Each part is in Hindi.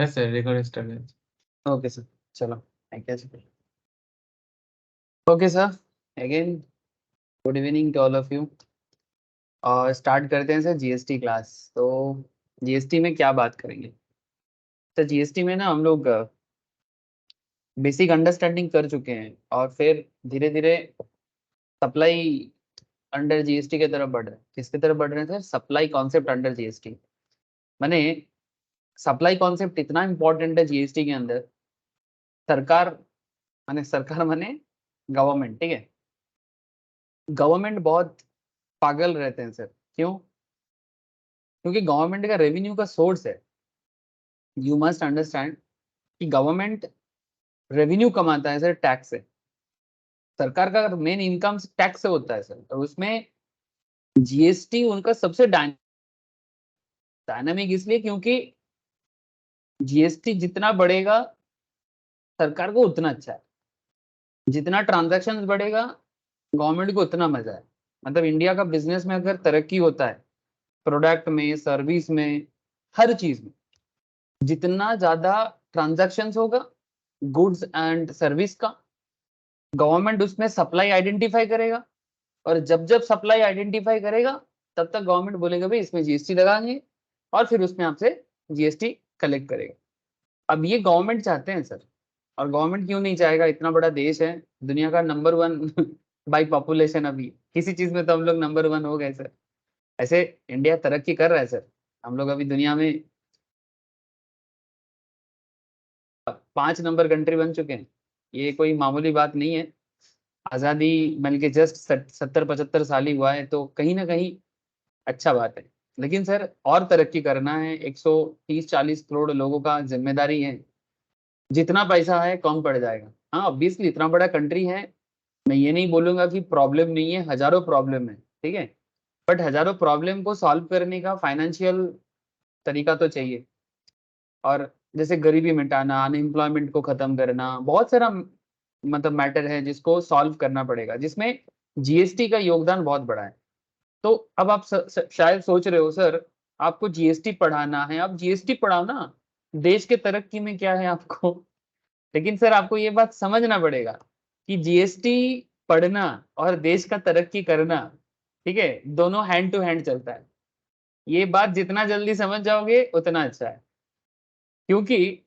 है सर, रिकॉर्ड स्टार्ट है। ओके सर, चलो thank you sir. Okay sir, again good evening to all of you. और स्टार्ट करते हैं सर जीएसटी क्लास। तो जीएसटी में क्या बात करेंगे? तो जीएसटी में ना हम लोग बेसिक अंडरस्टैंडिंग कर चुके हैं और फिर धीरे धीरे सप्लाई अंडर जीएसटी की तरफ बढ़ रहे हैं। किसकी तरफ बढ़ रहे हैं sir? Supply concept under GST. माने सप्लाई कॉन्सेप्ट इतना इंपॉर्टेंट है जीएसटी के अंदर। सरकार सरकार माने गवर्नमेंट, ठीक है। गवर्नमेंट बहुत पागल रहते हैं सर। क्यों? क्योंकि गवर्नमेंट का रेवेन्यू का सोर्स है। यू मस्ट अंडरस्टैंड कि गवर्नमेंट रेवेन्यू कमाता है सर टैक्स से। सरकार का मेन इनकम टैक्स से होता है सर, और उसमें जीएसटी उनका सबसे डायनामिक इसलिए क्योंकि जीएसटी जितना बढ़ेगा सरकार को उतना अच्छा है। जितना ट्रांजैक्शन बढ़ेगा गवर्नमेंट को उतना मजा है। मतलब इंडिया का बिजनेस में अगर तरक्की होता है, प्रोडक्ट में, सर्विस में, हर चीज में, जितना ज्यादा ट्रांजैक्शंस होगा गुड्स एंड सर्विस का, गवर्नमेंट उसमें सप्लाई आइडेंटिफाई करेगा। और जब जब सप्लाई आइडेंटिफाई करेगा तब तक गवर्नमेंट बोलेगा भाई इसमें जीएसटी लगाएंगे, और फिर उसमें आपसे जीएसटी कलेक्ट करेगा। अब ये गवर्नमेंट चाहते हैं सर। और गवर्नमेंट क्यों नहीं चाहेगा? इतना बड़ा देश है, दुनिया का नंबर वन बाई पॉपुलेशन। अभी किसी चीज में तो हम लोग नंबर वन हो गए सर। ऐसे इंडिया तरक्की कर रहा है सर। हम लोग अभी दुनिया में 5 नंबर कंट्री बन चुके हैं। ये कोई मामूली बात नहीं है। आज़ादी मिल के जस्ट 70-75 साल ही हुआ है, तो कहीं ना कहीं अच्छा बात है। लेकिन सर और तरक्की करना है। 130-140 करोड़ लोगों का जिम्मेदारी है। जितना पैसा है कम पड़ जाएगा। हाँ ऑब्वियसली इतना बड़ा कंट्री है। मैं ये नहीं बोलूंगा कि प्रॉब्लम नहीं है, हजारों प्रॉब्लम है, ठीक है। बट हजारों प्रॉब्लम को सॉल्व करने का फाइनेंशियल तरीका तो चाहिए। और जैसे गरीबी मिटाना, अनएम्प्लॉयमेंट को खत्म करना, बहुत सारा मतलब मैटर है जिसको सॉल्व करना पड़ेगा, जिसमें जीएसटी का योगदान बहुत बड़ा है। तो अब आप शायद सोच रहे हो सर आपको जीएसटी पढ़ाना है, आप जीएसटी पढ़ाओ ना, देश के तरक्की में क्या है आपको। लेकिन सर आपको ये बात समझना पड़ेगा कि जीएसटी पढ़ना और देश का तरक्की करना, ठीक है, दोनों हैंड टू हैंड चलता है। ये बात जितना जल्दी समझ जाओगे उतना अच्छा है। क्योंकि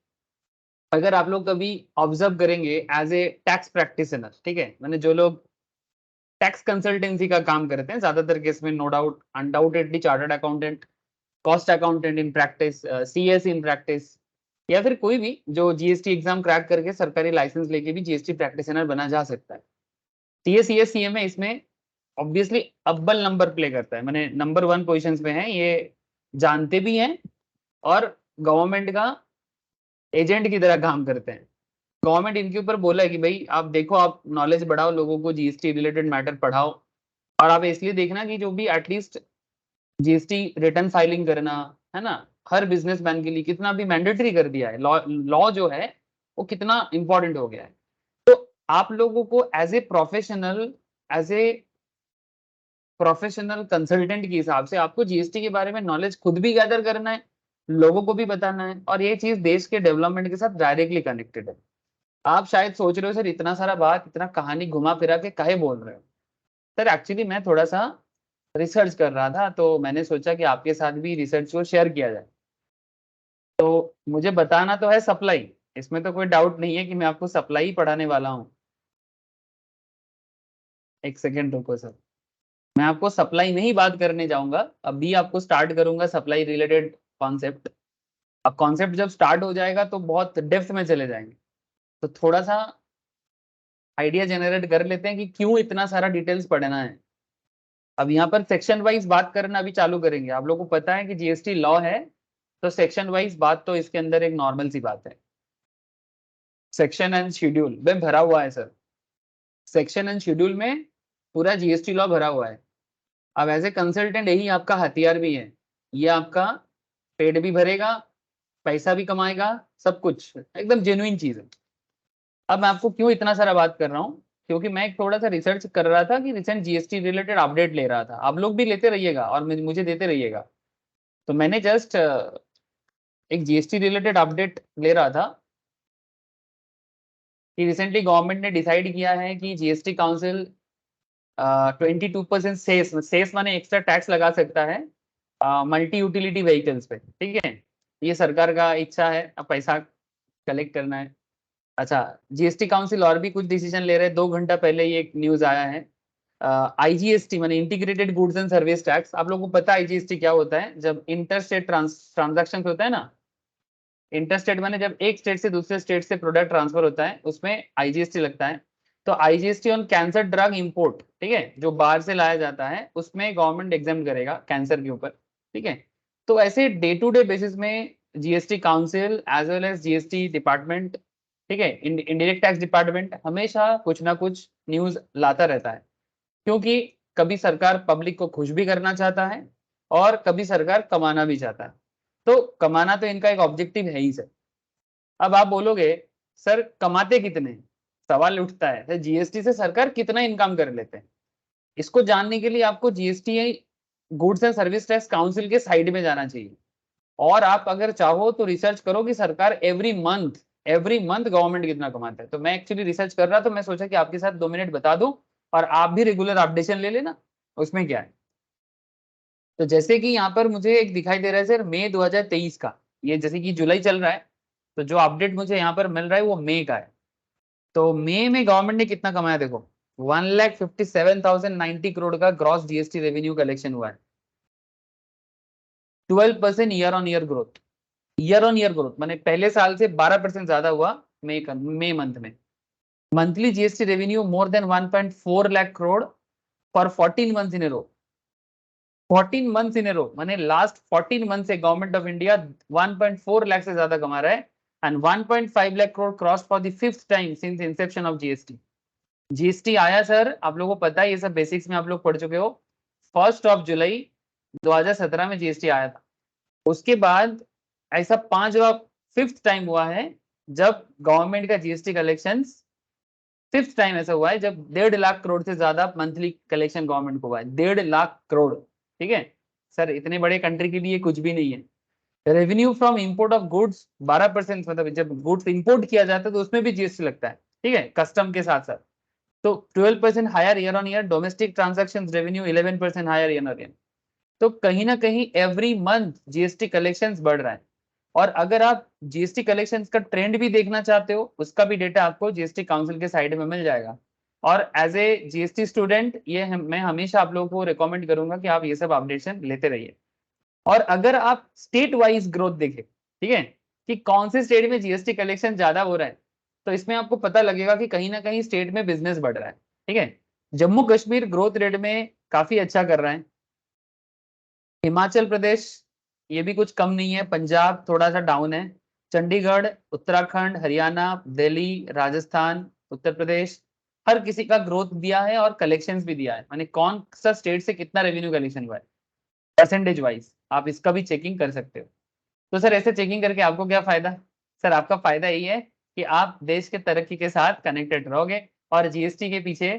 अगर आप लोग कभी ऑब्जर्व करेंगे एज ए टैक्स प्रैक्टिशनर, ठीक है, मैंने जो लोग टैक्स कंसल्टेंसी का काम करते हैं ज्यादातर केस में, no doubt undoubtedly chartered accountant, cost accountant in practice, CS in practice, या फिर कोई भी जो जीएसटी एग्जाम क्रैक करके सरकारी लाइसेंस लेके भी जीएसटी प्रैक्टिशनर बना जा सकता है। सीएस, सीएस, सीएमए इसमें ऑब्वियसली अव्वल नंबर प्ले करता है। मैंने नंबर वन पोजिशन पे है, ये जानते भी हैं और गवर्नमेंट का एजेंट की तरह काम करते हैं। गवर्नमेंट इनके ऊपर बोला है कि भाई आप देखो, आप नॉलेज बढ़ाओ, लोगों को जीएसटी रिलेटेड मैटर पढ़ाओ। और आप इसलिए देखना कि जो भी एटलीस्ट जीएसटी रिटर्न फाइलिंग करना है ना, हर बिजनेसमैन के लिए कितना भी मैंडेटरी कर दिया है। लॉ लॉ जो है वो कितना इंपॉर्टेंट हो गया है। तो आप लोगों को एज ए प्रोफेशनल कंसल्टेंट के हिसाब से आपको जीएसटी के बारे में नॉलेज खुद भी गैदर करना है, लोगों को भी बताना है, और ये चीज देश के डेवलपमेंट के साथ डायरेक्टली कनेक्टेड है। आप शायद सोच रहे हो सर इतना सारा बात, इतना कहानी घुमा फिरा के काहे बोल रहे हो। सर एक्चुअली मैं थोड़ा सा रिसर्च कर रहा था, तो मैंने सोचा कि आपके साथ भी रिसर्च को शेयर किया जाए। तो मुझे बताना तो है सप्लाई, इसमें तो कोई डाउट नहीं है कि मैं आपको सप्लाई ही पढ़ाने वाला हूँ। एक सेकेंड रुको सर, मैं आपको सप्लाई नहीं बात करने जाऊंगा, अभी आपको स्टार्ट करूंगा सप्लाई रिलेटेड कॉन्सेप्ट। अब कॉन्सेप्ट जब स्टार्ट हो जाएगा तो बहुत डेप्थ में चले जाएंगे। तो थोड़ा सा आइडिया जनरेट कर लेते हैं कि क्यों इतना सारा डिटेल्स पढ़ना है। अब यहाँ पर सेक्शन वाइज बात करना अभी चालू करेंगे। आप लोगों को पता है कि जीएसटी लॉ है, तो सेक्शन वाइज बात तो इसके अंदर एक नॉर्मल सी बात है। सेक्शन एंड शेड्यूल में भरा हुआ है सर। सेक्शन एंड शेड्यूल में पूरा जीएसटी लॉ भरा हुआ है। अब एज ए कंसल्टेंट यही आपका हथियार भी है। ये आपका पेड भी भरेगा, पैसा भी कमाएगा, सब कुछ एकदम जेन्युइन चीज है। अब मैं आपको क्यों इतना सारा बात कर रहा हूँ, क्योंकि मैं एक थोड़ा सा रिसर्च कर रहा था कि रिसेंट जीएसटी रिलेटेड अपडेट ले रहा था। आप लोग भी लेते रहिएगा और मुझे देते रहिएगा। तो मैंने जस्ट एक जीएसटी रिलेटेड अपडेट ले रहा था कि रिसेंटली गवर्नमेंट ने डिसाइड किया है कि जीएसटी काउंसिल 22% सेस माने एक्स्ट्रा टैक्स लगा सकता है मल्टी यूटिलिटी व्हीकल्स पे, ठीक है। ये सरकार का इच्छा है, अब पैसा कलेक्ट करना है। अच्छा, जीएसटी काउंसिल और भी कुछ डिसीजन ले रहे हैं। 2 घंटा पहले ये एक न्यूज आया है, आईजीएसटी माने integrated goods and service tax. आप लोगों को पता है आईजीएसटी क्या होता है? जब इंटरस्टेट ट्रांजैक्शन होता है ना, इंटरस्टेट माने जब एक स्टेट से दूसरे स्टेट से प्रोडक्ट ट्रांसफर होता है, उसमें आईजीएसटी लगता है। तो IGST on cancer drug import, ठीक है, जो बाहर से लाया जाता है उसमें गवर्नमेंट एग्जाम करेगा कैंसर के ऊपर, ठीक है। तो ऐसे डे टू डे बेसिस में GST council as well as GST department, ठीक है, इंडायरेक्ट टैक्स डिपार्टमेंट हमेशा कुछ ना कुछ न्यूज लाता रहता है, क्योंकि कभी सरकार पब्लिक को खुश भी करना चाहता है और कभी सरकार कमाना भी चाहता है। तो कमाना तो इनका एक ऑब्जेक्टिव है ही सर। अब आप बोलोगे सर कमाते कितने हैं? सवाल उठता है सर जीएसटी से सरकार कितना इनकम कर लेते हैं? इसको जानने के लिए आपको GST goods and service tax council के साइड में जाना चाहिए, और आप अगर चाहो तो रिसर्च करो कि सरकार एवरी मंथ गवर्नमेंट कितना कमाता है। तो मैं एक्चुअली रिसर्च कर रहा, तो मैं सोचा कि आपके साथ 2 मिनट बता दूं और आप भी रेगुलर अपडेशन ले लेना, उसमें क्या है। तो जैसे कि यहाँ पर मुझे एक दिखाई दे रहा है सर मई 2023 का, ये जैसे कि जुलाई चल रहा है, तो जो अपडेट मुझे यहाँ पर मिल रहा है वो मई का है। तो मई में गवर्नमेंट ने कितना कमाया देखो, 1,57,090 करोड़ का ग्रॉस जीएसटी रेवेन्यू कलेक्शन हुआ है। 12% ईयर ऑन ईयर ग्रोथ माने पहले साल से 12% ज्यादा हुआ मई मंथ में। Monthly GST revenue more than 1.4 lakh crore for 14 months in a row. 14 months in a row माने लास्ट 14 मंथ से गवर्नमेंट ऑफ इंडिया 1.4 लाख से ज्यादा कमा रहा है, and 1.5 lakh crore cross for the 5th time since inception of GST. GST आया सर, आप लोगों को पता है, ये सब बेसिक्स में आप लोग पढ़ चुके हो। 1 जुलाई 2017 में जीएसटी आया था। उसके बाद ऐसा 5th टाइम हुआ है जब गवर्नमेंट का जीएसटी कलेक्शन 5th टाइम ऐसा हुआ है जब 1.5 लाख करोड़ से ज्यादा मंथली कलेक्शन गवर्नमेंट को हुआ है। 1.5 लाख करोड़, ठीक है सर, इतने बड़े कंट्री के लिए कुछ भी नहीं है। Revenue from import of goods 12%, मतलब जब गुड्स इंपोर्ट किया जाता है तो उसमें भी जीएसटी लगता है, ठीक है, कस्टम के साथ साथ। तो 12% higher year on year. Domestic transaction revenue 11% higher year on year. तो कहीं ना कहीं एवरी मंथ जीएसटी कलेक्शंस बढ़ रहा है। और अगर आप जीएसटी कलेक्शंस का ट्रेंड भी देखना चाहते हो, उसका भी डेटा आपको जीएसटी काउंसिल के साइड में मिल जाएगा। और एज ए जीएसटी स्टूडेंट मैं हमेशा आप लोगों को रिकमेंड करूंगा कि आप ये सब अपडेशन लेते रहिए। और अगर आप स्टेट वाइज ग्रोथ देखें, ठीक है, कि कौन से स्टेट में जीएसटी कलेक्शन ज्यादा हो रहा है, तो इसमें आपको पता लगेगा कि कहीं ना कहीं स्टेट में बिजनेस बढ़ रहा है, ठीक है। जम्मू कश्मीर ग्रोथ रेट में काफी अच्छा कर रहा है। हिमाचल प्रदेश ये भी कुछ कम नहीं है। पंजाब थोड़ा सा डाउन है। चंडीगढ़, उत्तराखंड, हरियाणा, दिल्ली, राजस्थान, उत्तर प्रदेश, हर किसी का ग्रोथ दिया है और कलेक्शंस भी दिया है, माने कौन सा स्टेट से कितना रेवेन्यू कलेक्शन हुआ है परसेंटेज वाइज, आप इसका भी चेकिंग कर सकते हो। तो सर ऐसे चेकिंग करके आपको क्या फायदा? सर आपका फायदा यही है कि आप देश के तरक्की के साथ कनेक्टेड रहोगे। और जीएसटी के पीछे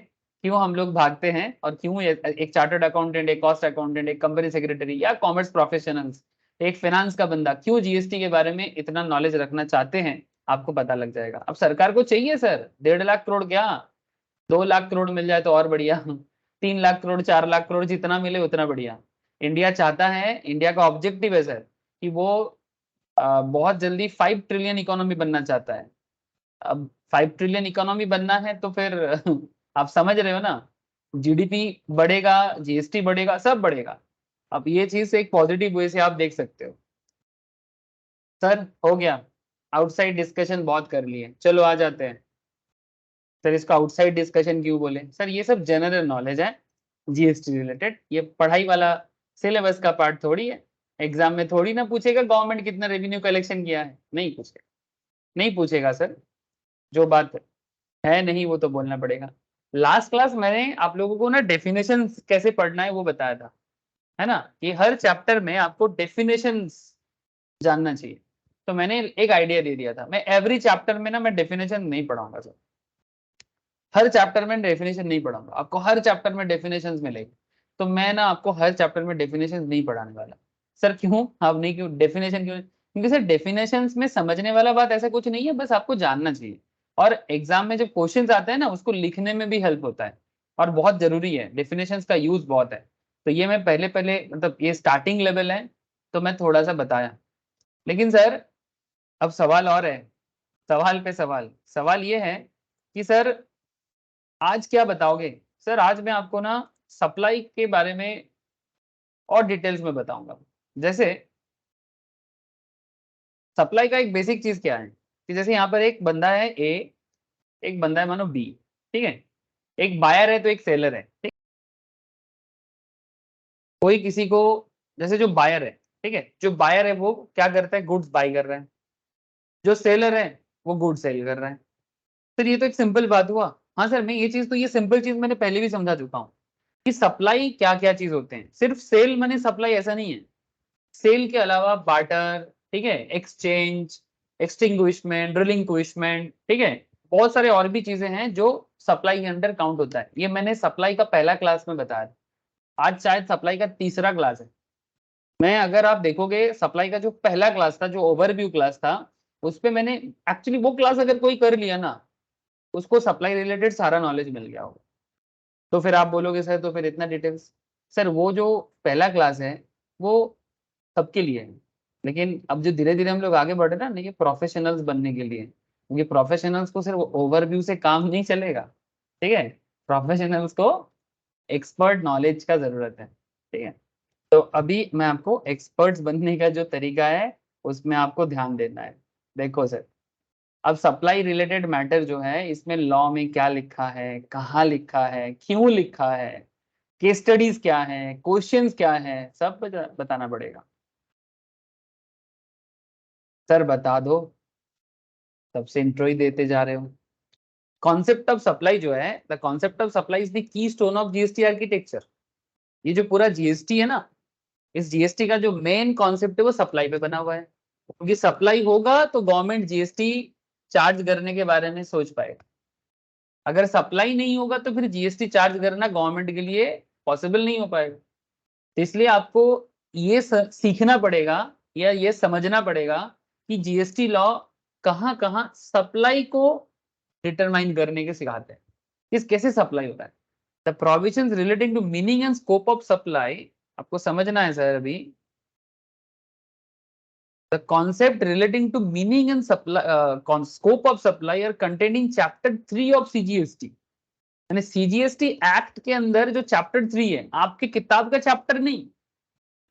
क्यों हम लोग भागते हैं, और क्यों एक चार्टर्ड अकाउंटेंट, एक कॉस्ट अकाउंटेंट, एक कंपनी सेक्रेटरी या कॉमर्स प्रोफेशनल्स, एक फाइनेंस का बंदा क्यों जीएसटी के बारे में इतना नॉलेज रखना चाहते हैं, आपको पता लग जाएगा। अब सरकार को चाहिए सर 1.5 लाख करोड़, क्या 2 लाख करोड़ मिल जाए तो और बढ़िया, 3 लाख करोड़, 4 लाख करोड़, जितना मिले उतना बढ़िया। इंडिया चाहता है, इंडिया का ऑब्जेक्टिव है सर कि वो बहुत जल्दी 5 ट्रिलियन इकोनॉमी बनना चाहता है। अब 5 ट्रिलियन इकोनॉमी बनना है तो फिर आप समझ रहे हो ना, जीडीपी बढ़ेगा, जीएसटी बढ़ेगा, सब बढ़ेगा। अब ये चीज एक पॉजिटिव वे से आप देख सकते हो। सर हो गया, आउटसाइड डिस्कशन बहुत कर लिए, चलो आ जाते हैं। सर इसको आउटसाइड डिस्कशन क्यों बोले? सर ये सब जनरल नॉलेज है जीएसटी रिलेटेड, ये पढ़ाई वाला सिलेबस का पार्ट थोड़ी है। एग्जाम में थोड़ी ना पूछेगा गवर्नमेंट कितना रेवेन्यू कलेक्शन किया है, नहीं पूछेगा, नहीं पूछेगा सर। जो बात है नहीं वो तो बोलना पड़ेगा। लास्ट क्लास मैंने आप लोगों को ना डेफिनेशन कैसे पढ़ना है वो बताया था, है ना, कि हर चैप्टर में आपको डेफिनेशन जानना चाहिए। तो मैंने एक आइडिया दे दिया था, मैं एवरी चैप्टर में ना मैं डेफिनेशन नहीं पढ़ाऊंगा सर। हर चैप्टर में डेफिनेशन नहीं पढ़ाऊंगा, आपको हर चैप्टर में डेफिनेशंस मिलेगी। तो मैं ना आपको हर चैप्टर में डेफिनेशन नहीं पढ़ाने वाला। सर क्यों? आप नहीं, क्यों डेफिनेशन क्यों? क्योंकि सर डेफिनेशंस में समझने वाला बात ऐसा कुछ नहीं है, बस आपको जानना चाहिए। और एग्जाम में जब क्वेश्चंस आते हैं ना, उसको लिखने में भी हेल्प होता है और बहुत जरूरी है, डेफिनेशंस का यूज बहुत है। तो ये मैं पहले पहले मतलब ये स्टार्टिंग लेवल है तो मैं थोड़ा सा बताया। लेकिन सर अब सवाल और है, सवाल पे सवाल। सवाल ये है कि सर आज क्या बताओगे। सर आज मैं आपको ना सप्लाई के बारे में और डिटेल्स में बताऊंगा। जैसे सप्लाई का एक बेसिक चीज क्या है कि जैसे यहाँ पर एक बंदा है ए, एक बंदा है मानो बी, ठीक है। एक बायर है तो एक सेलर है, ठीक। कोई किसी को, जैसे जो बायर है, ठीक है, जो बायर है वो क्या करता है, गुड्स बाई कर रहा है। जो सेलर है वो गुड्स सेल कर रहा है। सर ये तो एक सिंपल बात हुआ। हाँ सर, मैं ये चीज तो ये सिंपल चीज मैंने पहले भी समझा चुका हूँ कि सप्लाई क्या क्या चीज होते हैं। सिर्फ सेल माने सप्लाई ऐसा नहीं है। सेल के अलावा बार्टर, ठीक है, एक्सचेंज, एक्सटिंग्विशमेंट, रिलिंक्विशमेंट, ठीक है, बहुत सारे और भी चीजें हैं जो सप्लाई के अंडर काउंट होता है। ये मैंने सप्लाई का पहला क्लास में बताया। आज शायद सप्लाई का तीसरा क्लास है। मैं अगर आप देखोगे सप्लाई का जो पहला क्लास था, जो ओवरव्यू क्लास था, उस पे मैंने एक्चुअली वो क्लास अगर कोई कर लिया ना, उसको सप्लाई रिलेटेड सारा नॉलेज मिल गया होगा। तो फिर आप बोलोगे सर तो फिर इतना डिटेल्स। सर वो जो पहला क्लास है वो सबके लिए है। लेकिन अब जो धीरे धीरे हम लोग आगे बढ़ रहे हैं ना, ये प्रोफेशनल्स बनने के लिए, क्योंकि प्रोफेशनल्स को सिर्फ ओवरव्यू से काम नहीं चलेगा, ठीक है। प्रोफेशनल्स को एक्सपर्ट नॉलेज का जरूरत है, ठीक है। तो अभी मैं आपको एक्सपर्ट्स बनने का जो तरीका है उसमें आपको ध्यान देना है। देखो सर, अब सप्लाई रिलेटेड मैटर जो है, इसमें लॉ में क्या लिखा है, कहाँ लिखा है, क्यों लिखा है, केस स्टडीज क्या है, क्वेश्चंस क्या है, सब बताना पड़ेगा। सर बता दो, तब से इंट्रो ही देते जा रहे हो। कॉन्सेप्ट ऑफ सप्लाई जो है, the concept of supply is the key stone of GST architecture. ये जो पूरा जीएसटी है ना, इस जीएसटी का जो मेन कॉन्सेप्ट है वो सप्लाई पे बना हुआ है। क्योंकि सप्लाई होगा तो गवर्नमेंट जीएसटी चार्ज करने के बारे में सोच पाएगा। अगर सप्लाई नहीं होगा तो फिर जीएसटी चार्ज करना गवर्नमेंट के लिए पॉसिबल नहीं हो पाएगा। तो इसलिए आपको ये सीखना पड़ेगा या ये समझना पड़ेगा कि जीएसटी लॉ कहाँ कहाँ सप्लाई को डिटरमाइन करने के सिखाते हैं, किस कैसे सप्लाई होता है। The provisions relating to meaning and scope of supply, आपको समझना है सर अभी। The concept relating to meaning and supply scope of supply are contained in chapter 3 of CGST. यानी सीजीएसटी एक्ट के अंदर जो चैप्टर 3 है, आपकी किताब का चैप्टर नहीं,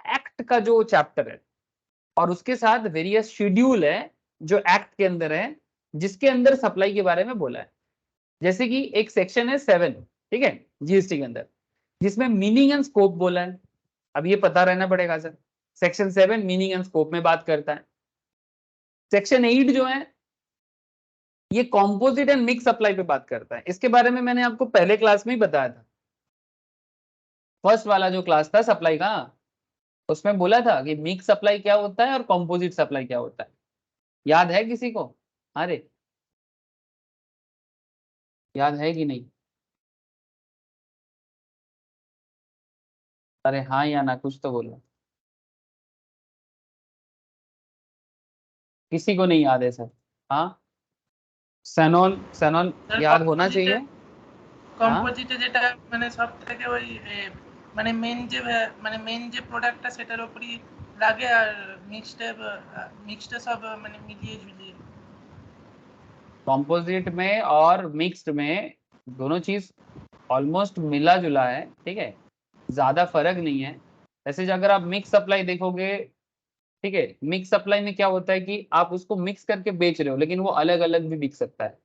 एक्ट का जो चैप्टर है, और उसके साथ वेरियस शेड्यूल है जो एक्ट के अंदर है, जिसके अंदर सप्लाई के बारे में बोला है। जैसे कि एक सेक्शन है 7, ठीक है, जीएसटी के अंदर, जिसमें मीनिंग एंड स्कोप बोला है। अब ये पता रहना पड़ेगा sir, section 7 meaning and scope में बात करता है। सेक्शन 8 जो है ये कॉम्पोजिट एंड मिक्स सप्लाई पे बात करता है। इसके बारे में मैंने आपको पहले क्लास में ही बताया था, फर्स्ट वाला जो क्लास था सप्लाई का, उसमें बोला था कि मिक्स सप्लाई क्या होता है और कॉम्पोजिट सप्लाई क्या होता है। याद है किसी को? अरे याद है कि नहीं? अरे हाँ या ना, कुछ तो बोलो। किसी को नहीं याद है सर? हाँ, सैनॉन, सैनॉन স্যার याद होना কম্পোজিটে चाहिए। हाँ, কম্পোজিটে যেটা মানে সবথেকে ওই মানে মেন যে প্রোডাক্টটা সেটার উপরই লাগে আর মিক্সডে সব মানে মিলিয়ে ঝুলিয়ে। कॉम्पोजिट में और मिक्स्ड में दोनों चीज ऑलमोस्ट मिला जुला है, ठीक है, ज्यादा फर्क नहीं है। वैसे जो अगर आप मिक्स सप्लाई देखोगे, ठीक है, मिक्स सप्लाई में क्या होता है कि आप उसको मिक्स करके बेच रहे हो, लेकिन वो अलग अलग भी बिक सकता है,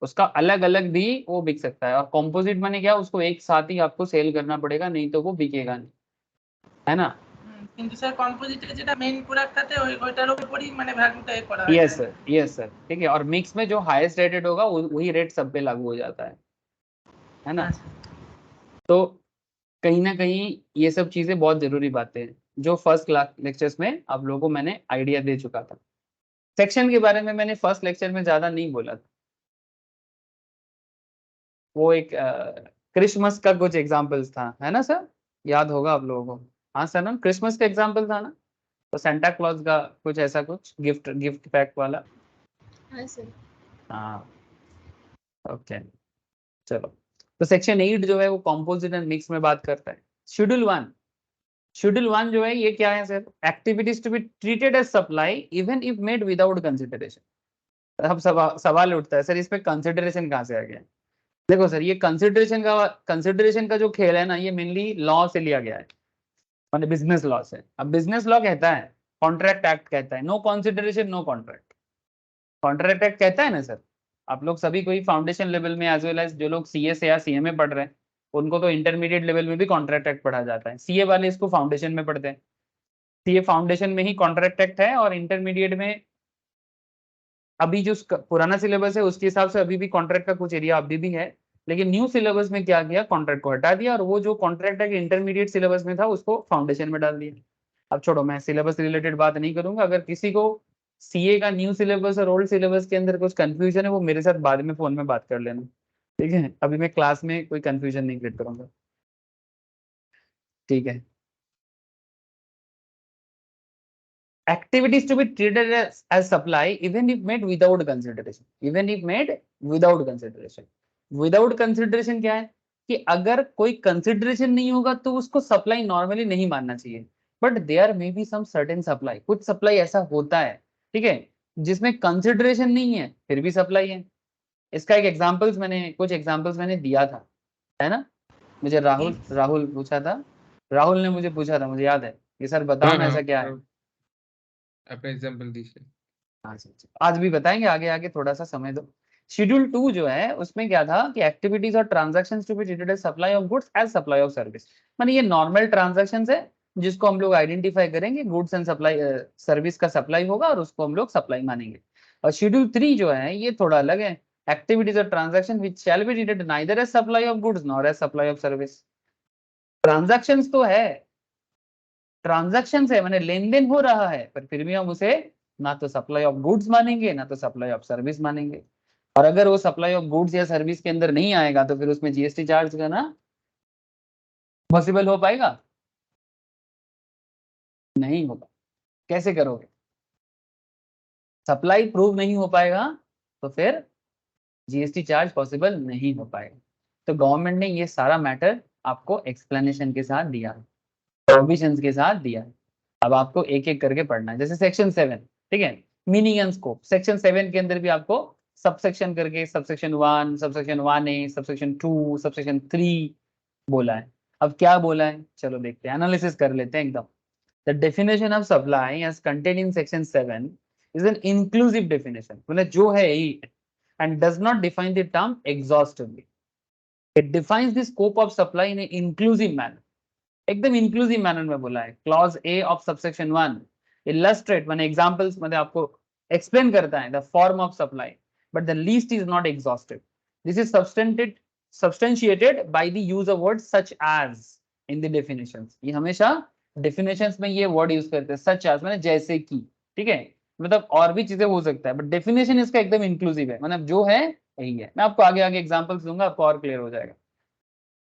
उसका अलग अलग भी वो बिक सकता है। और कॉम्पोजिट माने क्या, उसको एक साथ ही आपको सेल करना पड़ेगा, नहीं तो वो बिकेगा नहीं, है ना। কিন্তু স্যার কম্পোজিটে যেটা মেন প্রোডাক্ট থাকে ওইটার উপরই মানে ভ্যালুটা করা হয় yes sir, direct. Yes sir, ठीक है। और मिक्स में जो हाईएस्ट रेटेड होगा वही रेट सब पे लागू हो जाता है ना। আচ্ছা तो कहीं ना कहीं ये सब चीजें बहुत जरूरी बातें हैं जो फर्स्ट क्लास लेक्चर्स में आप लोगों को मैंने आइडिया दे चुका था। सेक्शन के बारे में मैंने फर्स्ट लेक्चर में ज्यादा नहीं बोला था। वो एक क्रिसमस का कुछ एग्जाम्पल्स था, है ना सर, याद होगा आप लोगों को। हाँ सर, ना क्रिसमस का एग्जाम्पल था ना, तो सेंटा क्लॉज का कुछ ऐसा कुछ गिफ्ट पैक वाला। हाँ सर। हाँ ओके चलो। तो सेक्शन 8 जो है वो कंपोजिट एंड मिक्स में बात करता है। शेड्यूल 1 जो है ये क्या है sir? Activities to be treated as supply even if made without consideration. अब सवाल उठता है सर इस पे कंसिडरेशन कहाँ से आ गया? देखो सर ये कंसिडरेशन का जो खेल है ना ये मेनली लॉ से लिया गया है, मतलब बिजनेस लॉ से। अब बिजनेस लॉ कहता है, कॉन्ट्रैक्ट एक्ट कहता है no consideration no contract. Contract act कहता है ना सर। आप लोग सभी कोई फाउंडेशन लेवल में एज वेल एज जो लोग सीए से या सीएमए पढ़ रहे हैं उनको तो इंटरमीडिएट लेवल में भी कॉन्ट्रैक्ट एक्ट पढ़ा जाता है। सीए वाले इसको फाउंडेशन में पढ़ते हैं। सीए फाउंडेशन में ही कॉन्ट्रैक्ट एक्ट है, और इंटरमीडिएट में अभी जो पुराना सिलेबस है उसके हिसाब से अभी भी कॉन्ट्रैक्ट का कुछ एरिया अभी भी है, लेकिन न्यू सिलेबस में क्या किया, कॉन्ट्रैक्ट को हटा दिया और वो जो कॉन्ट्रैक्ट एक्ट इंटरमीडिएट सिलेबस में था उसको फाउंडेशन में डाल दिया। अब छोड़ो, मैं सिलेबस रिलेटेड बात नहीं करूंगा। अगर किसी को सीए का न्यू सिलेबस और ओल्ड सिलेबस के अंदर कुछ कंफ्यूजन है वो मेरे साथ बाद में फोन में बात कर लेना, ठीक है? अभी मैं क्लास में कोई कंफ्यूजन नहीं क्रिएट करूंगा, ठीक है? Activities to be treated as supply even if made without consideration. Even if made without consideration. Without consideration क्या है कि अगर कोई कंसिडरेशन नहीं होगा तो उसको सप्लाई नॉर्मली नहीं मानना चाहिए, but there may be some certain supply, कुछ सप्लाई ऐसा होता है, ठीक है, जिसमें कंसिडरेशन नहीं है फिर भी सप्लाई है। इसका कुछ एग्जांपल्स मैंने दिया था, है ना? मुझे राहुल पूछा था, राहुल ने मुझे पूछा था, मुझे याद है कि सर बताओ ना ऐसा क्या है। अपना एग्जांपल दीजिए। हाँ सर, आज भी बताएंगे, आगे आगे थोड़ा सा समय दो। शेड्यूल 2 जो है उसमें क्या था कि activities or transactions to be treated as supply of goods as supply of service. माने ये नॉर्मल ट्रांजैक्शंस है जिसको हम लोग आइडेंटिफाई करेंगे, गुड्स एंड सप्लाई सर्विस का सप्लाई होगा और उसको हम लोग सप्लाई मानेंगे। और शेड्यूल 3 जो है ये थोड़ा अलग है, activities or transaction which shall be treated neither as supply of goods nor as supply of service. Transactions तो है, ट्रांजैक्शन है, मैंने लेन देन हो रहा है, पर फिर भी हम उसे ना तो सप्लाई ऑफ गुड्स मानेंगे ना तो सप्लाई ऑफ सर्विस मानेंगे। और अगर वो सप्लाई ऑफ गुड्स या सर्विस के अंदर नहीं आएगा तो फिर उसमें जीएसटी चार्ज करना पॉसिबल हो पाएगा? नहीं होगा। कैसे करोगे? सप्लाई प्रूव नहीं हो पाएगा तो फिर जीएसटी चार्ज पॉसिबल नहीं हो पाएगा। तो गवर्नमेंट ने ये सारा मैटर आपको एक्सप्लेनेशन के साथ दिया है, प्रोविजंस के साथ दिया है। अब आपको एक एक करके पढ़ना है। जैसे सेक्शन 7, ठीक है, मीनिंग एंड स्कोप। सेक्शन 7 के अंदर भी आपको सबसेक्शन करके subsection 1, subsection 1A, subsection 2, subsection 3 बोला है। अब क्या बोला है चलो देखते हैं, एनालिसिस कर लेते हैं एकदम। The definition of supply as contained in section 7 is an inclusive definition, मतलब जो है ही, and does not define the term exhaustively. It defines the scope of supply in a inclusive manner, एकदम इंक्लूसिव मैनर में बोला है। Clause A of subsection 1 illustrate, माने एग्जांपल्स में आपको एक्सप्लेन करता है the form of supply, but the list is not exhaustive. This is substantiated by the use of words such as in the definitions। ये हमेशा definitions में ये word यूज करते हैं, such as माने जैसे कि, ठीक है, मतलब और भी चीजें हो सकता है, बट डेफिनेशन इसका एकदम इंक्लूसिव है, मतलब जो है यही है। मैं आपको आगे आगे एग्जांपल्स दूंगा, आपको और क्लियर हो जाएगा।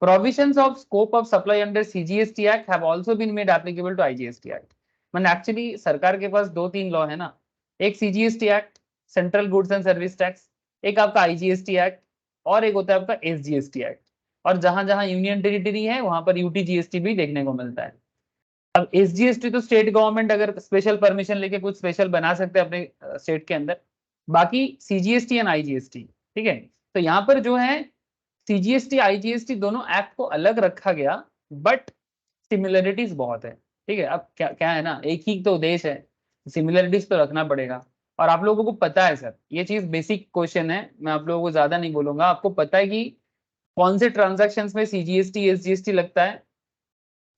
Provisions of scope of supply under CGST Act have also been made applicable to IGST Act। मैंने एक्चुअली सरकार के पास 2-3 लॉ है ना, एक CGST Act central goods and service tax, एक आपका IGST Act, और एक होता है आपका SGST Act। और जहां जहां यूनियन टेरिटरी है वहां पर UTGST भी देखने को मिलता है। अब SGST तो स्टेट गवर्नमेंट अगर स्पेशल परमिशन लेके कुछ स्पेशल बना सकते हैं अपने स्टेट के अंदर, बाकी CGST एंड IGST, ठीक है। तो यहाँ पर जो है CGST IGST दोनों एक्ट को अलग रखा गया, बट सिमिलरिटीज बहुत है, ठीक है। अब क्या क्या है ना, एक ही तो देश है, सिमिलरिटीज तो रखना पड़ेगा। और आप लोगों को पता है सर, ये चीज बेसिक क्वेश्चन है, मैं आप लोगों को ज्यादा नहीं बोलूंगा। आपको पता है कि कौन से ट्रांजैक्शंस में CGST SGST लगता है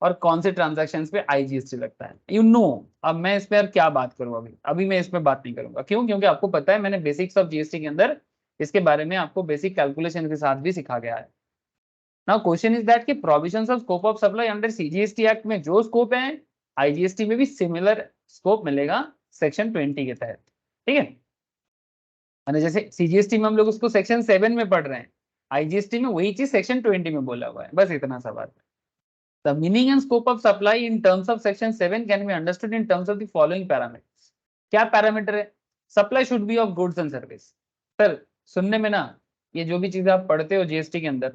और कौन से ट्रांजैक्शंस पे IGST लगता है, यू नो। अब मैं इस पर क्या बात करूं, अभी मैं इसमें बात नहीं करूंगा। क्यों? क्योंकि आपको पता है मैंने बेसिक्स ऑफ जीएसटी के अंदर इसके बारे में आपको बेसिक कैलकुलेशन के साथ भी सिखा गया है। नाउ क्वेश्चन इज दैट कि provisions of scope of supply under CGST act में जो स्कोप है IGST में भी सिमिलर स्कोप मिलेगा सेक्शन 20 के तहत, ठीक है। माने जैसे CGST में हम लोग उसको सेक्शन 7 में पढ़ रहे हैं, IGST में वही चीज सेक्शन 20 में बोला हुआ है, बस इतना सा बात है। The meaning and scope of supply in terms of section 7 can be understood in terms of the following parameters. क्या पैरामीटर है? Supply should B of goods and service. Sir सुनने में ना ये जो भी चीजें आप पढ़ते हो जीएसटी के अंदर,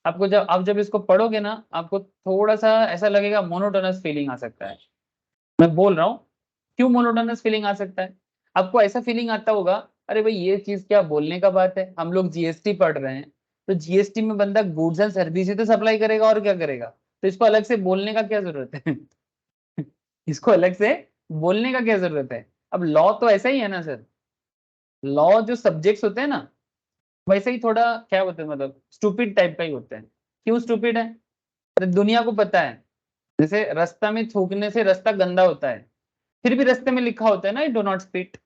आपको जब इसको पढ़ोगे ना आपको थोड़ा सा ऐसा लगेगा, मोनोटोनस फीलिंग आ सकता है। मैं बोल रहा हूँ क्यों मोनोटोनस फीलिंग आ सकता है। आपको ऐसा फीलिंग आता होगा, अरे भाई ये चीज क्या बोलने का बात है, हम लोग जीएसटी पढ़ रहे हैं तो जीएसटी में बंदा गुड्स एंड सर्विस ही तो सप्लाई करेगा और क्या करेगा, तो इसको अलग से बोलने का क्या जरूरत है इसको अलग से बोलने का क्या जरूरत है। अब लॉ तो ऐसा ही है ना सर, लॉ जो सब्जेक्ट्स होते हैं ना वैसे ही थोड़ा क्या होते हैं, मतलब स्टूपिड टाइप का ही होते हैं। क्यों स्टूपिड है? अरे दुनिया को पता है जैसे रास्ता में थूकने से रास्ता गंदा होता है, फिर भी रास्ते में लिखा होता है ना डू नॉट स्पीट,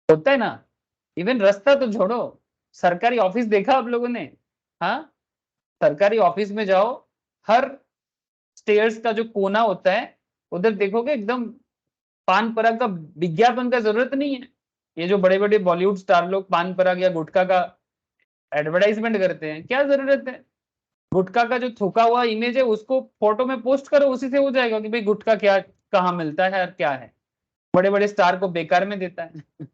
होता है ना। इवन रास्ता तो छोड़ो, सरकारी ऑफिस देखा आप लोगों ने? हाँ, सरकारी ऑफिस में जाओ, हर स्टेयर्स का जो कोना होता है उधर देखोगे एकदम पान पराग का विज्ञापन का जरूरत नहीं है। ये जो बड़े बड़े बॉलीवुड स्टार लोग पान पराग या गुटखा का एडवर्टाइजमेंट करते हैं, क्या जरूरत है? गुटखा का जो थूका हुआ इमेज है उसको फोटो में पोस्ट करो, उसी से हो जाएगा कि भाई गुटखा क्या कहाँ मिलता है और क्या है। बड़े बड़े स्टार को बेकार में देता है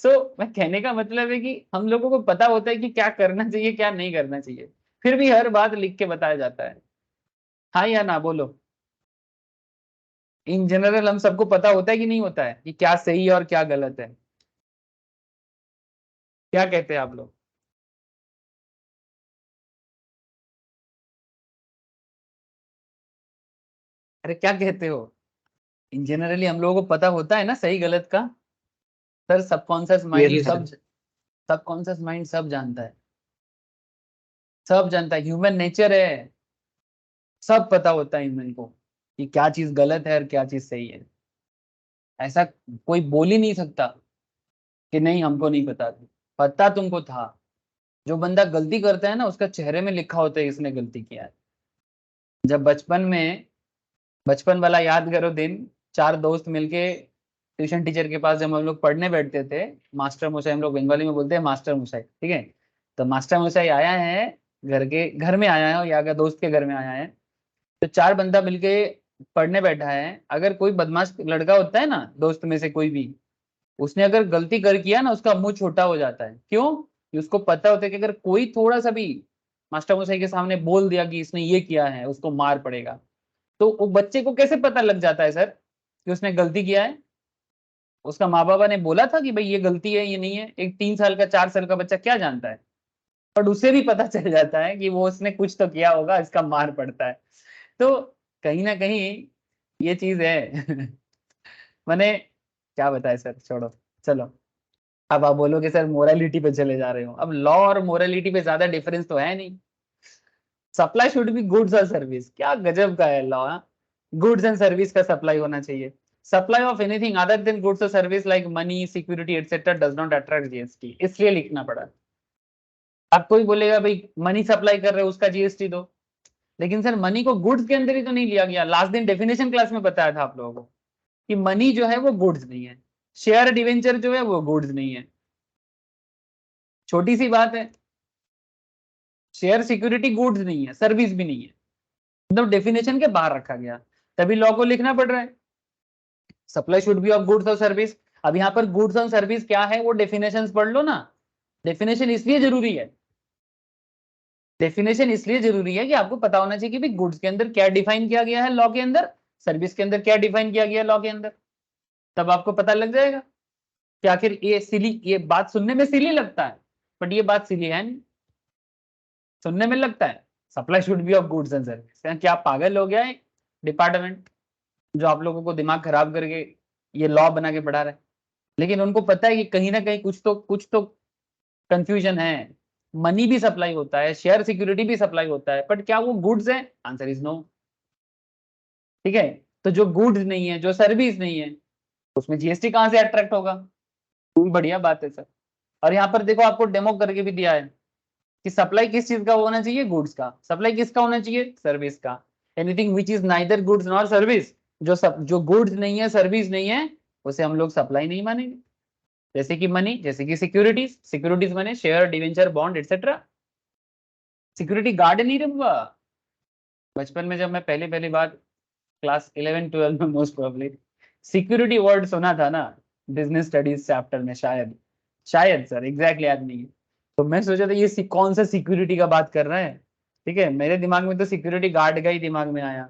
सो मैं कहने का मतलब है कि हम लोगों को पता होता है कि क्या करना चाहिए क्या नहीं करना चाहिए, फिर भी हर बात लिख के बताया जाता है। हाँ या ना बोलो। इन जनरल हम सबको पता होता है कि नहीं होता है कि क्या सही है और क्या गलत है? क्या कहते हैं आप लोग? अरे क्या कहते हो? इन जनरली हम लोगों को पता होता है ना सही गलत का। Sir subconscious mind subconscious mind सब जानता है, सब जानता है, ह्यूमन नेचर है, सब पता होता है ह्यूमन को कि क्या चीज गलत है और क्या चीज सही है। ऐसा कोई बोल ही नहीं सकता कि नहीं हमको नहीं पता था, पता तुमको था। जो बंदा गलती करता है ना उसका चेहरे में लिखा होता है इसने गलती किया है। जब बचपन वाला याद करो दिन, चार दोस्त मिलके ट्यूशन टीचर के पास जब हम लोग पढ़ने बैठते थे, मास्टर मशाई, हम लोग बंगाली में बोलते हैं मास्टर मशाई, ठीक है। तो मास्टर मशाई आया है, घर में आया है या दोस्त के घर में आया है, तो चार बंदा मिलके पढ़ने बैठा है। अगर कोई बदमाश लड़का होता है ना दोस्त में से कोई भी, उसने अगर गलती कर किया ना उसका मुंह छोटा हो जाता है। क्यों? कि उसको पता होता है कि अगर कोई थोड़ा सा भी मास्टर मशाई के सामने बोल दिया कि इसने ये किया है उसको मार पड़ेगा। तो वो बच्चे को कैसे पता लग जाता है सर कि उसने गलती किया है? उसका माँ बाबा ने बोला था कि भाई ये गलती है ये नहीं है? एक 3 साल का 4 साल का बच्चा क्या जानता है, बट उसे भी पता चल जाता है कि वो उसने कुछ तो किया होगा, इसका मार पड़ता है। तो कहीं ना कहीं ये चीज है मैंने क्या बताया सर, छोड़ो। चलो अब आप बोलोगे सर मोरालिटी पे चले जा रहे हो। अब लॉ और मोरालिटी पे ज्यादा डिफरेंस तो है नहीं। सप्लाई शुड बी गुड्स और सर्विस, क्या गजब का है लॉ। गुड्स एंड सर्विस का सप्लाई होना चाहिए। Supply of anything other than goods और service like money security etcetera does not attract GST, इसलिए लिखना पड़ा। आप कोई बोलेगा भाई मनी सप्लाई कर रहे हो उसका जीएसटी दो, लेकिन सर मनी को गुड्स के अंदर ही तो नहीं लिया गया। लास्ट दिन डेफिनेशन क्लास में बताया था आप लोगों को कि मनी जो है वो गुड्स नहीं है, शेयर डिवेंचर जो है वो गुड्स नहीं है। छोटी सी बात है, शेयर सिक्योरिटी गुड्स नहीं है सर्विस भी नहीं है, मतलब डेफिनेशन के बाहर रखा गया, तभी लॉ को लिखना पड़ रहा है supply should B of goods और सर्विस। अब यहाँ पर गुड्स और सर्विस क्या है वो डेफिनेशंस पढ़ लो ना। डेफिनेशन इसलिए जरूरी है, डेफिनेशन इसलिए जरूरी है कि आपको पता होना चाहिए कि भाई गुड्स के अंदर क्या डिफाइन किया गया है लॉ के अंदर, सर्विस के अंदर क्या डिफाइन किया गया है लॉ के अंदर, तब आपको पता लग जाएगा कि आखिर ये बात सुनने में सिली लगता है, बट ये बात सिली है नहीं। सुनने में लगता है supply should B of goods and service, क्या पागल हो गया है डिपार्टमेंट जो आप लोगों को दिमाग खराब करके ये लॉ बना के पढ़ा रहा है। लेकिन उनको पता है कि कहीं ना कहीं कुछ तो कंफ्यूजन है। मनी भी सप्लाई होता है, शेयर सिक्योरिटी भी सप्लाई होता है, बट क्या वो गुड्स है? Answer is no. ठीक है, तो जो गुड्स नहीं है जो सर्विस नहीं है उसमें जीएसटी कहां से अट्रैक्ट होगा? बढ़िया बात है सर। और यहाँ पर देखो आपको डेमो करके भी दिया है कि सप्लाई किस चीज का होना चाहिए, गुड्स का। सप्लाई किसका होना चाहिए? सर्विस का। Anything which is neither goods nor service, जो गुड्स नहीं है सर्विस नहीं है उसे हम लोग सप्लाई नहीं मानेंगे। जैसे कि मनी, जैसे कि सिक्योरिटीज, सिक्योरिटीज माने share debenture bond etcetera. Security guard नहीं रे बाबा, बचपन में जब मैं पहली बार क्लास 11-12 में मोस्ट प्रोबेबली सिक्योरिटी वर्ड सुना था ना बिजनेस स्टडीज चैप्टर में, शायद सर एग्जैक्टली याद नहीं है, तो मैं सोचा था ये कौन सा सिक्योरिटी का बात कर रहे हैं। ठीक है, मेरे दिमाग में तो सिक्योरिटी गार्ड का ही दिमाग में आया,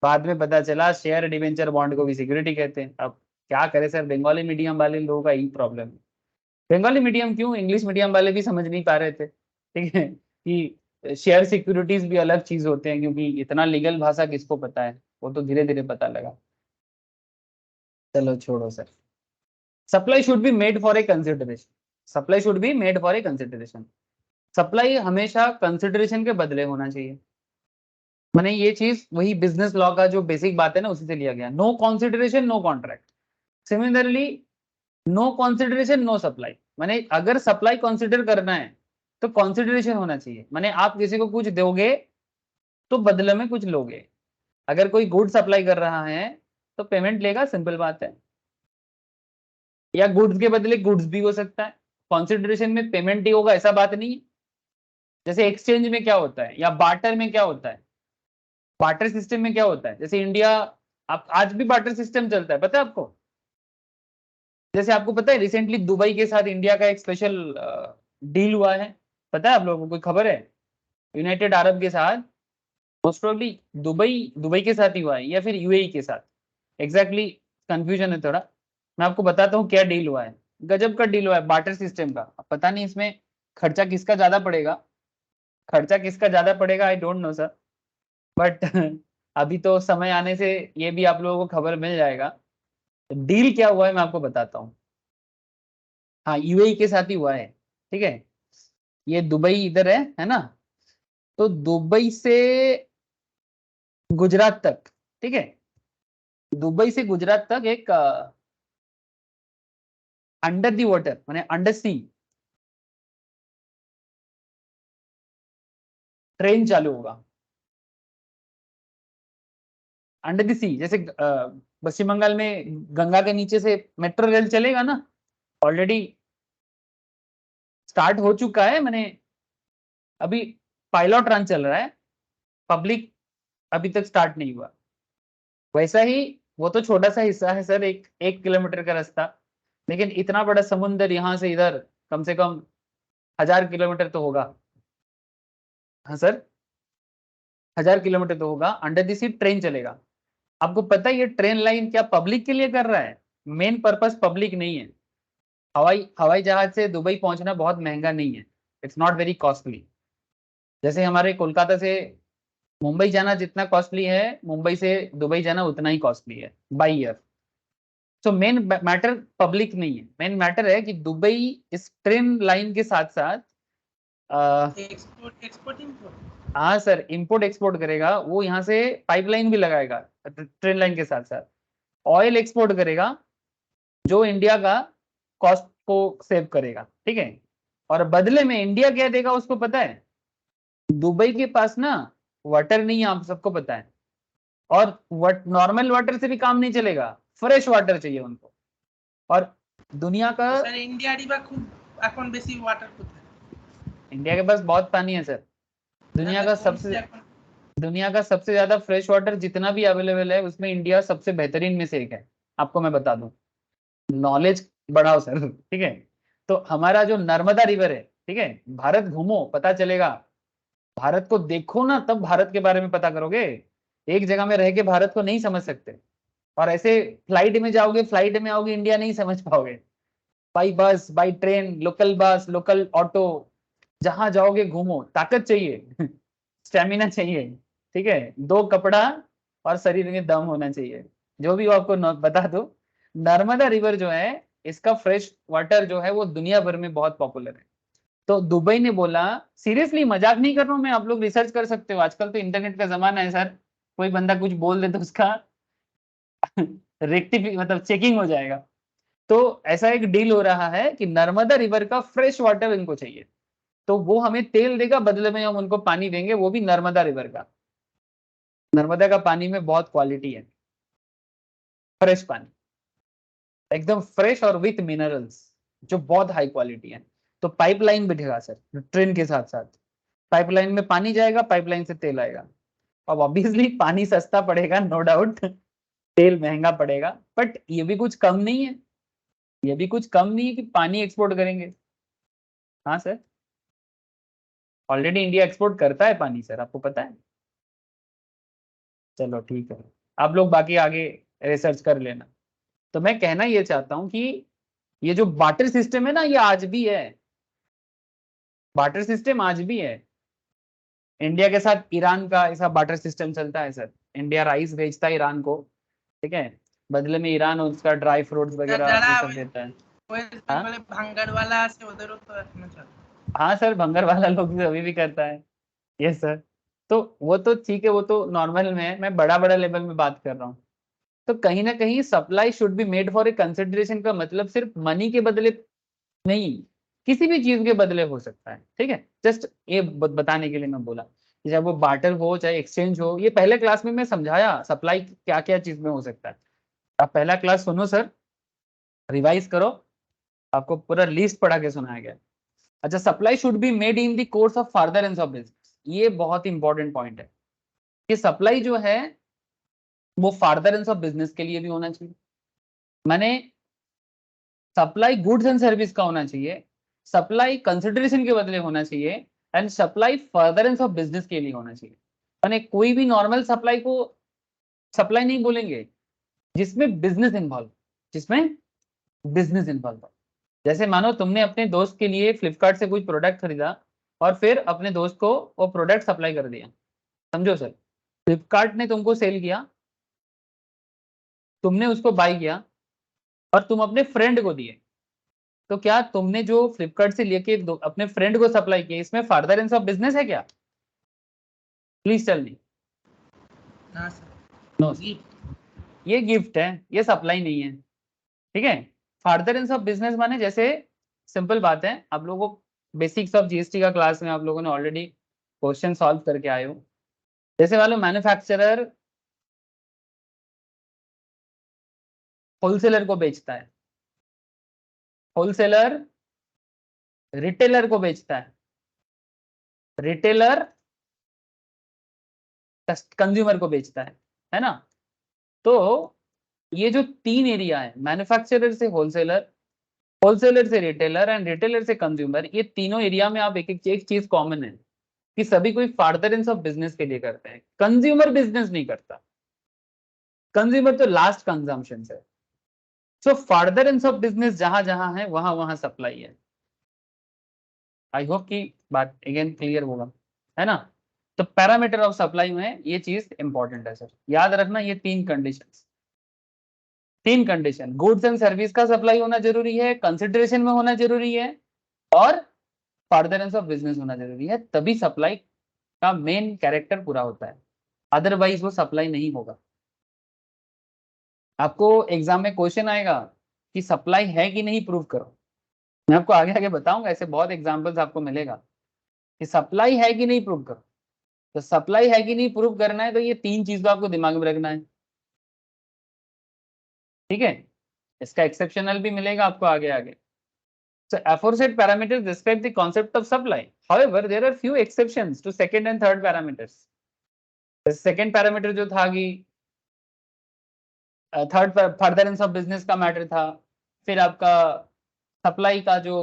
बाद में पता चला शेयर डिवेंचर बॉन्ड को भी सिक्योरिटी कहते हैं। अब क्या करें सर, बंगाली मीडियम वाले लोगों का यही प्रॉब्लम है। बंगाली मीडियम क्यों, इंग्लिश मीडियम वाले भी समझ नहीं पा रहे थे, ठीक है, कि शेयर सिक्योरिटीज भी अलग चीज होते हैं, क्योंकि इतना लीगल भाषा किसको पता है, वो तो धीरे धीरे पता लगा। चलो छोड़ो sir. Supply should be made for a consideration, supply should be made for a consideration. Supply हमेशा कंसिडरेशन के बदले होना चाहिए। मैंने ये चीज वही बिजनेस लॉ का जो बेसिक बात है ना उसी से लिया गया, no consideration no contract. Similarly no consideration no supply, माने अगर सप्लाई कंसिडर करना है तो कंसिडरेशन होना चाहिए, माने आप किसी को कुछ दोगे तो बदले में कुछ लोगे। अगर कोई गुड सप्लाई कर रहा है तो पेमेंट लेगा, सिंपल बात है, या गुड्स के बदले गुड्स भी हो सकता है। कंसिडरेशन में पेमेंट ही होगा ऐसा बात नहीं है। जैसे एक्सचेंज में क्या होता है या बार्टर में क्या होता है, बार्टर सिस्टम में क्या होता है, जैसे इंडिया, आप आज भी बार्टर सिस्टम चलता है, पता है आपको। जैसे आपको पता है रिसेंटली दुबई के साथ इंडिया का एक स्पेशल डील हुआ है, पता है आप लोगों को, कोई खबर है। यूनाइटेड अरब के साथ, मोस्ट प्रोबेबली दुबई के साथ ही हुआ है या फिर यूएई के साथ, एग्जैक्टली कंफ्यूजन है थोड़ा। मैं आपको बताता हूँ क्या डील हुआ है, गजब का डील हुआ है बार्टर सिस्टम का। अब पता नहीं इसमें खर्चा किसका ज्यादा पड़ेगा, I don't know sir, but अभी तो समय आने से ये भी आप लोगों को खबर मिल जाएगा। डील क्या हुआ है मैं आपको बताता हूँ। हाँ, यूएई के साथ ही हुआ है, ठीक है। ये दुबई इधर है ना, तो दुबई से गुजरात तक, ठीक है, दुबई से गुजरात तक एक अंडर दी वाटर माने अंडर सी ट्रेन चालू होगा। अंडर दी सी, जैसे पश्चिम बंगाल में गंगा के नीचे से मेट्रो रेल चलेगा ना, ऑलरेडी स्टार्ट हो चुका है, मैंने अभी पायलट रन चल रहा है, पब्लिक अभी तक स्टार्ट नहीं हुआ। वैसा ही वो तो छोटा सा हिस्सा है सर, एक किलोमीटर का रास्ता, लेकिन इतना बड़ा समुंदर यहाँ से इधर कम से कम 1000 किलोमीटर तो होगा। हाँ सर, 1000 किलोमीटर तो होगा, अंडर दी सी ट्रेन चलेगा। आपको पता है ये ट्रेन लाइन क्या पब्लिक के लिए कर रहा है, मेन पर्पस पब्लिक नहीं है। हवाई जहाज से दुबई पहुंचना बहुत महंगा नहीं है, इट्स नॉट वेरी कॉस्टली। जैसे हमारे कोलकाता से मुंबई जाना जितना कॉस्टली है, मुंबई से दुबई जाना उतना ही कॉस्टली है बाई ईयर। तो मेन मैटर पब्लिक नहीं है, मेन मैटर है कि दुबई इस ट्रेन लाइन के साथ साथ एक्सपोर्ट इंपोर्ट। हाँ सर, इंपोर्ट एक्सपोर्ट करेगा, वो यहाँ से पाइपलाइन भी लगाएगा ट्रेन लाइन के साथ साथ, ऑयल एक्सपोर्ट करेगा जो इंडिया का कॉस्ट को सेव करेगा, ठीक है। और बदले में इंडिया क्या देगा उसको पता है, दुबई के पास ना वाटर नहीं है, आप सबको पता है, और नॉर्मल वाटर से भी काम नहीं चलेगा, फ्रेश वाटर चाहिए उनको। और दुनिया का सर इंडिया रिवा खूब এখন বেশি ওয়াটার কোথায়? इंडिया के पास बहुत पानी है सर, दुनिया का सबसे ज्यादा फ्रेश वाटर जितना भी अवेलेबल है उसमें इंडिया सबसे बेहतरीन में से एक है। आपको मैं बता दूं, नॉलेज बढ़ाओ सर, ठीक है। तो हमारा जो नर्मदा रिवर है, ठीक है, भारत घूमो पता चलेगा, भारत को देखो ना तब भारत के बारे में पता करोगे। एक जगह में रह के भारत को नहीं समझ सकते, और ऐसे फ्लाइट में जाओगे, फ्लाइट में आओगे, इंडिया नहीं समझ पाओगे। By bus, by train, local bus, local auto, जहां जाओगे घूमो, ताकत चाहिए स्टेमिना चाहिए, ठीक है, दो कपड़ा और शरीर में दम होना चाहिए। जो भी वो आपको बता दो, नर्मदा रिवर जो है इसका फ्रेश वाटर जो है वो दुनिया भर में बहुत पॉपुलर है। तो दुबई ने बोला, सीरियसली मजाक नहीं कर रहा हूं मैं, आप लोग रिसर्च कर सकते हो, आजकल तो इंटरनेट का जमाना है सर, कोई बंदा कुछ बोल दे तो उसका रेक्टिफिक मतलब चेकिंग हो जाएगा। तो ऐसा एक डील हो रहा है कि नर्मदा रिवर का फ्रेश वाटर इनको चाहिए, तो वो हमें तेल देगा, बदले में हम उनको पानी देंगे, वो भी नर्मदा रिवर का। नर्मदा का पानी में बहुत क्वालिटी है, फ्रेश पानी, एकदम फ्रेश और विथ मिनरल्स, जो बहुत हाई क्वालिटी है। तो पाइपलाइन बिठेगा सर ट्रेन के साथ साथ, पाइपलाइन में पानी जाएगा, पाइपलाइन से तेल आएगा। अब ऑब्वियसली पानी सस्ता पड़ेगा, नो डाउट, तेल महंगा पड़ेगा, बट ये भी कुछ कम नहीं है, ये भी कुछ कम नहीं है कि पानी एक्सपोर्ट करेंगे। हाँ सर, ऑलरेडी इंडिया एक्सपोर्ट करता है पानी सर, आपको पता है। चलो ठीक है, आप लोग बाकी आगे रिसर्च कर लेना। तो मैं कहना ये चाहता हूं कि ये जो बार्टर सिस्टम है ना, ये आज भी है, बार्टर सिस्टम आज भी है। इंडिया के साथ ईरान का ऐसा बार्टर सिस्टम चलता है सर, इंडिया राइस भेजता है ईरान को, ठीक है, बदले में ईरान उसका ड्राई फ्रूट्स वगैरह ये सब देता है। ওয়েস্ট हाँ বেঙ্গলে ভাঙ্গারওয়ালা আছে ওদেরও তো এখনো চলে। हाँ सर, भंगर वाला लोग भी अभी भी करता है, यस सर। तो वो तो ठीक है, वो तो नॉर्मल में है, मैं बड़ा बड़ा लेवल में बात कर रहा हूँ। तो कहीं ना कहीं supply should be made for a consideration का मतलब सिर्फ मनी के बदले नहीं, किसी भी चीज के बदले हो सकता है, ठीक है। जस्ट ये बताने के लिए मैं बोला कि चाहे वो बार्टर हो चाहे एक्सचेंज हो, ये पहले क्लास में मैं समझाया सप्लाई क्या क्या चीज में हो सकता है। आप पहला क्लास सुनो सर, रिवाइज करो, आपको पूरा लिस्ट पढ़ा के सुनाया गया। अच्छा, supply should be made in the course of furtherance of business, ये बहुत इंपॉर्टेंट पॉइंट है कि सप्लाई जो है वो फर्दरेंस ऑफ बिजनेस के लिए भी होना चाहिए। माने सप्लाई गुड्स एंड सर्विस का होना चाहिए, सप्लाई कंसिडरेशन के बदले होना चाहिए, and supply furtherance of business के लिए होना चाहिए। माने कोई भी नॉर्मल सप्लाई को सप्लाई नहीं बोलेंगे जिसमें बिजनेस इन्वॉल्व, जिसमें बिजनेस इन्वॉल्व। जैसे मानो तुमने अपने दोस्त के लिए फ्लिपकार्ट से कोई प्रोडक्ट खरीदा और फिर अपने दोस्त को वो प्रोडक्ट सप्लाई कर दिया, समझो सर, फ्लिपकार्ट ने तुमको सेल किया, तुमने उसको बाय किया और तुम अपने फ्रेंड को दिए, तो क्या तुमने जो फ्लिपकार्ट से लेके अपने फ्रेंड को सप्लाई किया, इसमें फर्दरेंस ऑफ बिजनेस है क्या? Please tell me. না স্যার नो, ये गिफ्ट है, ये सप्लाई नहीं है, ठीक है। फर्दरेंस ऑफ बिजनेस माने जैसे सिंपल बात है, आप लोगों को बेसिक्स ऑफ जीएसटी का क्लास में आप लोगों ने ऑलरेडी क्वेश्चन सॉल्व करके आए हो। जैसे वाले मैन्युफैक्चरर होलसेलर को बेचता है, होलसेलर रिटेलर को बेचता है, रिटेलर कंज्यूमर को बेचता है ना। तो ये जो तीन एरिया है, मैन्युफैक्चरर से होलसेलर, होलसेलर से रिटेलर एंड रिटेलर से कंज्यूमर, ये तीनों एरिया में आप एक चीज कॉमन है कि सभी कोई फर्दरेंस ऑफ बिजनेस के लिए करते हैं, कंज्यूमर बिजनेस नहीं करता, कंज्यूमर तो लास्ट कंजम्पशन है। सो फर्दरेंस ऑफ बिजनेस जहां जहां है वहां वहां सप्लाई है। आई होप की बात अगेन क्लियर होगा, है ना। तो पैरामीटर ऑफ सप्लाई में ये चीज इंपॉर्टेंट है सर, याद रखना ये तीन कंडीशंस, तीन कंडीशन, गुड्स एंड सर्विस का सप्लाई होना जरूरी है, कंसिडरेशन में होना जरूरी है, और फर्दरेंस ऑफ बिजनेस होना जरूरी है, तभी सप्लाई का मेन कैरेक्टर पूरा होता है, अदरवाइज वो सप्लाई नहीं होगा। आपको एग्जाम में क्वेश्चन आएगा कि सप्लाई है कि नहीं प्रूव करो, मैं आपको आगे आगे बताऊंगा, ऐसे बहुत एग्जांपल्स आपको मिलेगा कि सप्लाई है कि नहीं प्रूव करो। तो सप्लाई है कि नहीं प्रूव करना है तो ये तीन चीज को आपको दिमाग में रखना है, ठीक है। इसका एक्सेप्शनल भी मिलेगा आपको आगे आगे। So aforesaid parameters describe the concept of supply. However, there are few exceptions to second and third parameters. The second parameter जो था कि थर्ड फर्दरेंस ऑफ बिजनेस का मैटर था, फिर आपका सप्लाई का जो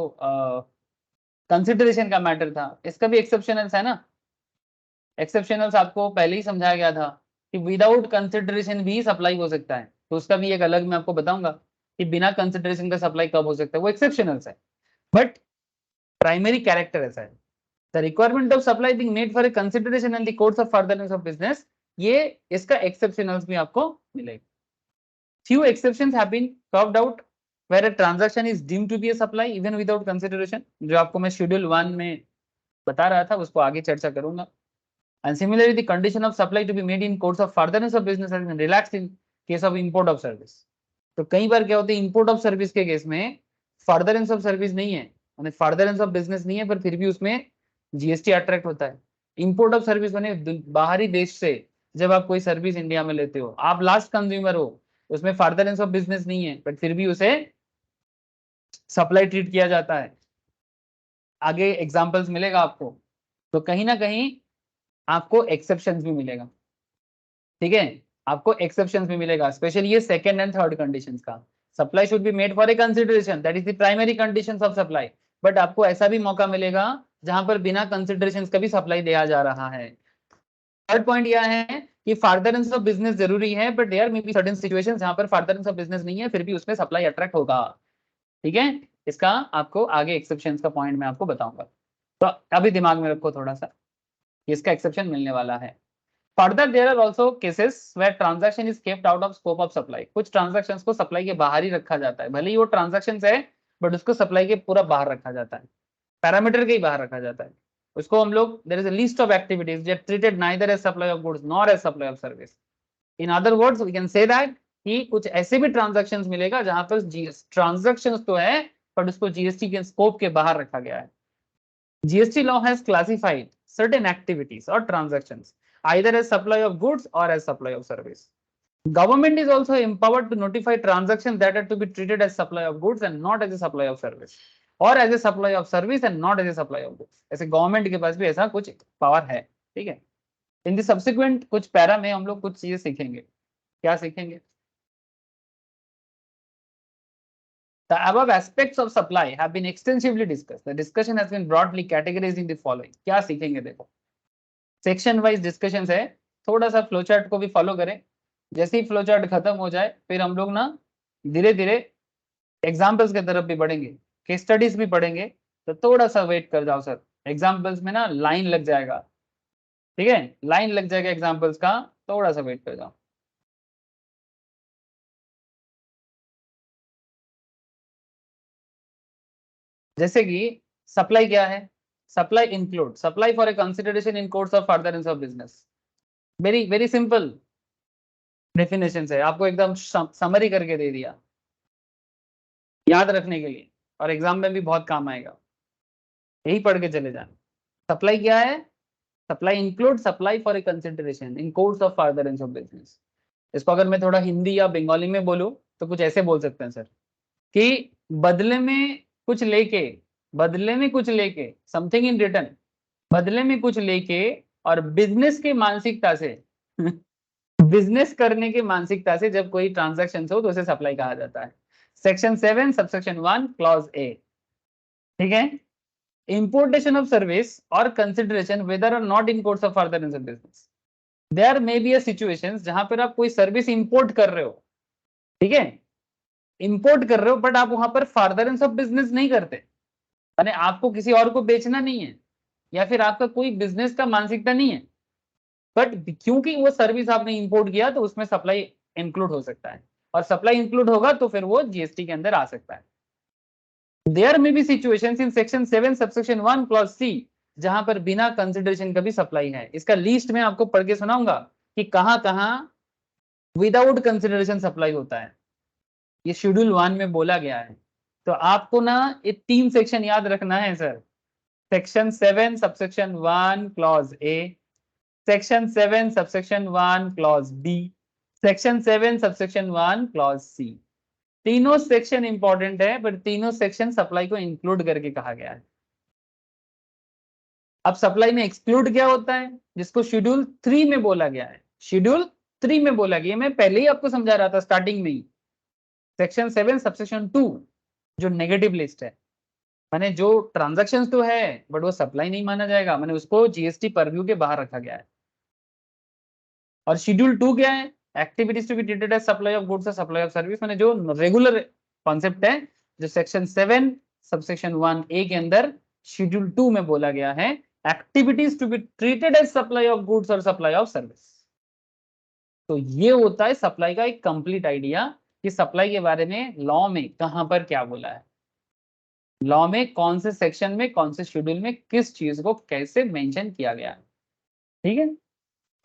कंसिडरेशन का मैटर था, इसका भी एक्सेप्शनल्स है ना। एक्सेप्शनल्स आपको पहले ही समझाया गया था कि विदाउट कंसिडरेशन भी सप्लाई हो सकता है, तो उसका भी एक अलग मैं आपको बताऊंगा कि बिना कंसिडरेशन का सप्लाई कब हो सकता है, वो एक्सेप्शनल्स है, बट प्राइमरी कैरेक्टर ऐसा है। The requirement of supply being made for a consideration in the course of furtherance of business, ये इसका exceptionals भी आपको मिलेगा। Few exceptions have been carved out where a transaction is deemed to be a supply even without consideration, जो आपको मैं शेड्यूल 1 में बता रहा था, उसको आगे चर्चा करूंगा। And similarly, the condition of supply to be made in course of furtherance of business has been relaxed in case of import of service. तो कई बार क्या होता है, import of service के केस में furtherance of service नहीं है, माने furtherance of business नहीं है, पर फिर भी उसमें जीएसटी अट्रैक्ट होता है। इंपोर्ट ऑफ सर्विस माने बाहरी देश से जब आप कोई सर्विस इंडिया में लेते हो, आप लास्ट कंज्यूमर हो, उसमें फर्दरेंस ऑफ बिजनेस नहीं है, बट फिर भी उसे सप्लाई ट्रीट किया जाता है। आगे एग्जांपल्स मिलेगा आपको, तो कहीं ना कहीं आपको एक्सेप्शंस भी मिलेगा। ठीक है, आपको एक्सेप्शंस भी मिलेगा, स्पेशली ये सेकंड एंड थर्ड कंडीशंस का। Supply should be made for a consideration, that is the primary conditions of supply. But आपको ऐसा भी मौका मिलेगा जहां पर बिना कंसिडरेशन का भी सप्लाई दिया जा रहा है। थर्ड पॉइंट यह है कि फर्दरेंस ऑफ बिजनेस जरूरी है, but there may be certain situations जहां पर फर्दरेंस ऑफ बिजनेस नहीं है, फिर भी उसमें सप्लाई अट्रैक्ट होगा। ठीक है, इसका आपको आगे एक्सेप्शंस का पॉइंट मैं आपको बताऊंगा, तो अभी दिमाग में रखो थोड़ा सा, इसका एक्सेप्शन मिलने वाला है। Further, there are also cases where transaction is kept out of scope of supply. कुछ transactions को सप्लाई के बाहर ही रखा जाता है, भले ही वो transactions है बट उसको सप्लाई के पूरा बाहर रखा जाता है, पैरामीटर के ही बाहर रखा जाता है। उसको हम लोग there is a list of activities that treated neither as supply of goods nor as supply of service. In other words, we can say that कि कुछ ऐसे भी transactions मिलेगा जहां पर transactions तो है बट उसको GST के स्कोप के बाहर रखा गया है। GST law has classified certain activities or transactions either as supply of goods or as supply of service. Government is also empowered to notify transactions that are to be treated as supply of goods and not as a supply of service, or as a supply of service and not as a supply of goods. ऐसे गवर्नमेंट के पास भी ऐसा कुछ पावर है, ठीक है। इन द सब्सिक्वेंट कुछ पैरा में हम लोग कुछ चीजें सीखेंगे। क्या सीखेंगे? The above aspects of supply have been extensively discussed. The discussion has been broadly categorized in the following. क्या सीखेंगे देखो, सेक्शन वाइज डिस्कशन है, थोड़ा सा फ्लो चार्ट को भी फॉलो करें। जैसे ही फ्लो चार्ट खत्म हो जाए फिर हम लोग ना धीरे धीरे एग्जाम्पल्स की तरफ भी बढ़ेंगे, केस स्टडीज भी पढ़ेंगे, तो थोड़ा सा वेट कर जाओ सर, एग्जाम्पल्स में ना लाइन लग जाएगा, ठीक है, लाइन लग जाएगा एग्जाम्पल्स का, थोड़ा सा वेट कर जाओ। जैसे कि सप्लाई क्या है? Supply include supply for a consideration in course of furtherance of business. Very very simple definition है, आपको एकदम समरी करके दे दिया याद रखने के लिए, और एग्जाम में भी बहुत काम आएगा, यही पढ़ के चले जाना। सप्लाई क्या है? Supply include supply for a consideration in course of furtherance of business. इसको अगर मैं थोड़ा हिंदी या बंगाली में बोलूं तो कुछ ऐसे बोल सकते हैं सर कि बदले में कुछ लेके, बदले में कुछ लेके, समथिंग इन रिटर्न, बदले में कुछ लेके, और बिजनेस के मानसिकता से बिजनेस करने की मानसिकता से जब कोई ट्रांजैक्शन हो तो उसे सप्लाई कहा जाता है। सेक्शन 7 सबसेक्शन 1 क्लॉज ए, ठीक है। इंपोर्टेशन ऑफ सर्विस और consideration whether or not in course of furtherance of business. There may be a situations जहां पर आप कोई सर्विस इंपोर्ट कर रहे हो, ठीक है, इंपोर्ट कर रहे हो बट आप वहां पर फर्दरेंस ऑफ बिजनेस नहीं करते, यानी आपको किसी और को बेचना नहीं है या फिर आपका कोई बिजनेस का मानसिकता नहीं है, बट क्योंकि वो सर्विस आपने इंपोर्ट किया तो उसमें सप्लाई इंक्लूड हो सकता है, और सप्लाई इंक्लूड होगा तो फिर वो जीएसटी के अंदर आ सकता है। There may be situations in section 7 subsection 1 clause C जहां पर बिना कंसिडरेशन का भी सप्लाई है। इसका लिस्ट में आपको पढ़ के सुनाऊंगा कि कहां कहां विदाउट कंसिडरेशन सप्लाई होता है, ये शेड्यूल 1 में बोला गया है। तो आपको ना ये 3 सेक्शन याद रखना है sir, section 7 subsection 1 clause A, section 7 subsection 1 clause B, section 7 subsection 1 clause C. तीनों सेक्शन इंपॉर्टेंट है बट तीनों सेक्शन सप्लाई को इंक्लूड करके कहा गया है। अब सप्लाई में एक्सक्लूड क्या होता है, जिसको शेड्यूल 3 में बोला गया है, शेड्यूल 3 में बोला गया, मैं पहले ही आपको समझा रहा था स्टार्टिंग में ही। सेक्शन 7 सबसेक्शन 2 जो नेगेटिव लिस्ट है, माने जो ट्रांजैक्शंस तो है बट वो सप्लाई नहीं माना जाएगा, माने उसको जीएसटी परव्यू के बाहर रखा गया है। और शेड्यूल 2 क्या है? Activities to be treated as supply of goods or supply of service, माने जो रेगुलर कॉन्सेप्ट है, जो सेक्शन 7 सबसेक्शन 1 ए के अंदर शेड्यूल 2 में बोला गया है, activities to be treated as supply of goods or supply of service. तो ये होता है सप्लाई का एक कंप्लीट आइडिया कि सप्लाई के बारे में लॉ में कहां पर क्या बोला है, लॉ में कौन से सेक्शन में कौन से शेड्यूल में किस चीज को कैसे मेंशन किया गया है, ठीक है।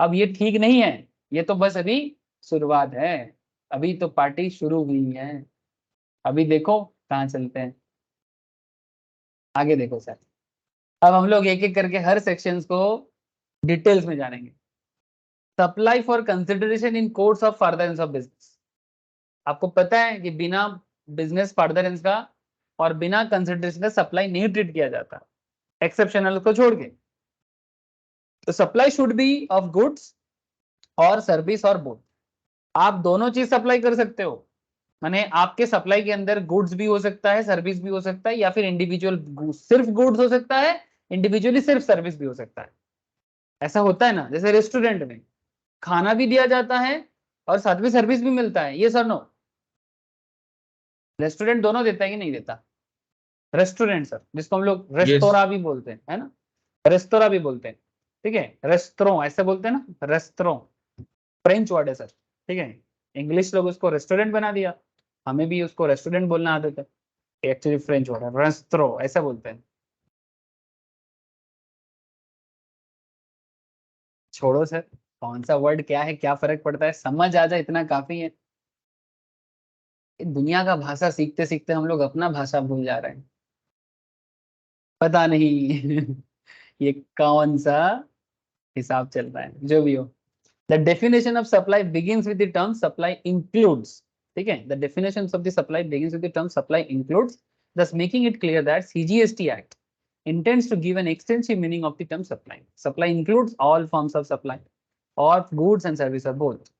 अब ये ठीक नहीं है, ये तो बस अभी शुरुआत है, अभी तो पार्टी शुरू हुई है, अभी देखो कहाँ चलते हैं, आगे देखो सर। अब हम लोग एक एक करके हर सेक्शंस को डिटेल्स में जानेंगे। Supply for consideration in course of furtherance of business. आपको पता है कि बिना बिजनेस फर्दरेंस का और बिना कंसिडरेशन का सप्लाई नहीं ट्रीट किया जाता, एक्सेप्शनल को छोड़ के। तो supply should B of goods और सर्विस और बोथ, आप दोनों चीज सप्लाई कर सकते हो। माने आपके सप्लाई के अंदर गुड्स भी हो सकता है, सर्विस भी हो सकता है, या फिर इंडिविजुअल सिर्फ गुड्स हो सकता है, इंडिविजुअली सिर्फ सर्विस भी हो सकता है। ऐसा होता है ना, जैसे रेस्टोरेंट में खाना भी दिया जाता है और साथ में सर्विस भी मिलता है, ये सर नो? रेस्टोरेंट दोनों देता है कि नहीं देता? रेस्टोरेंट सर, जिसको हम लोग रेस्तोरा भी बोलते हैं, है ना, रेस्तोरा भी बोलते हैं, ठीक है, रेस्टोरों ऐसे बोलते हैं ना, रेस्टोरों फ्रेंच वर्ड है सर, ठीक है, इंग्लिश लोग उसको रेस्टोरेंट बना दिया, हमें भी उसको रेस्टोरेंट बोलना आदत है, एक्चुअली फ्रेंच वर्ड है, रेस्टोरों ऐसा बोलते हैं। छोड़ो सर, कौन सा वर्ड क्या है, क्या फर्क पड़ता है, समझ आ जाए इतना काफी है। दुनिया का भाषा सीखते सीखते हम लोग अपना भाषा भूल जा रहे हैं, पता नहीं ये कौन सा हिसाब चल रहा है, जो भी हो। The definition of supply begins with the term supply includes, ठीक है, the definition of the supply begins with the term supply includes, thus making it clear that CGST Act intends to give an extensive meaning of the term supply. Supply includes all forms of supply of goods and services or both.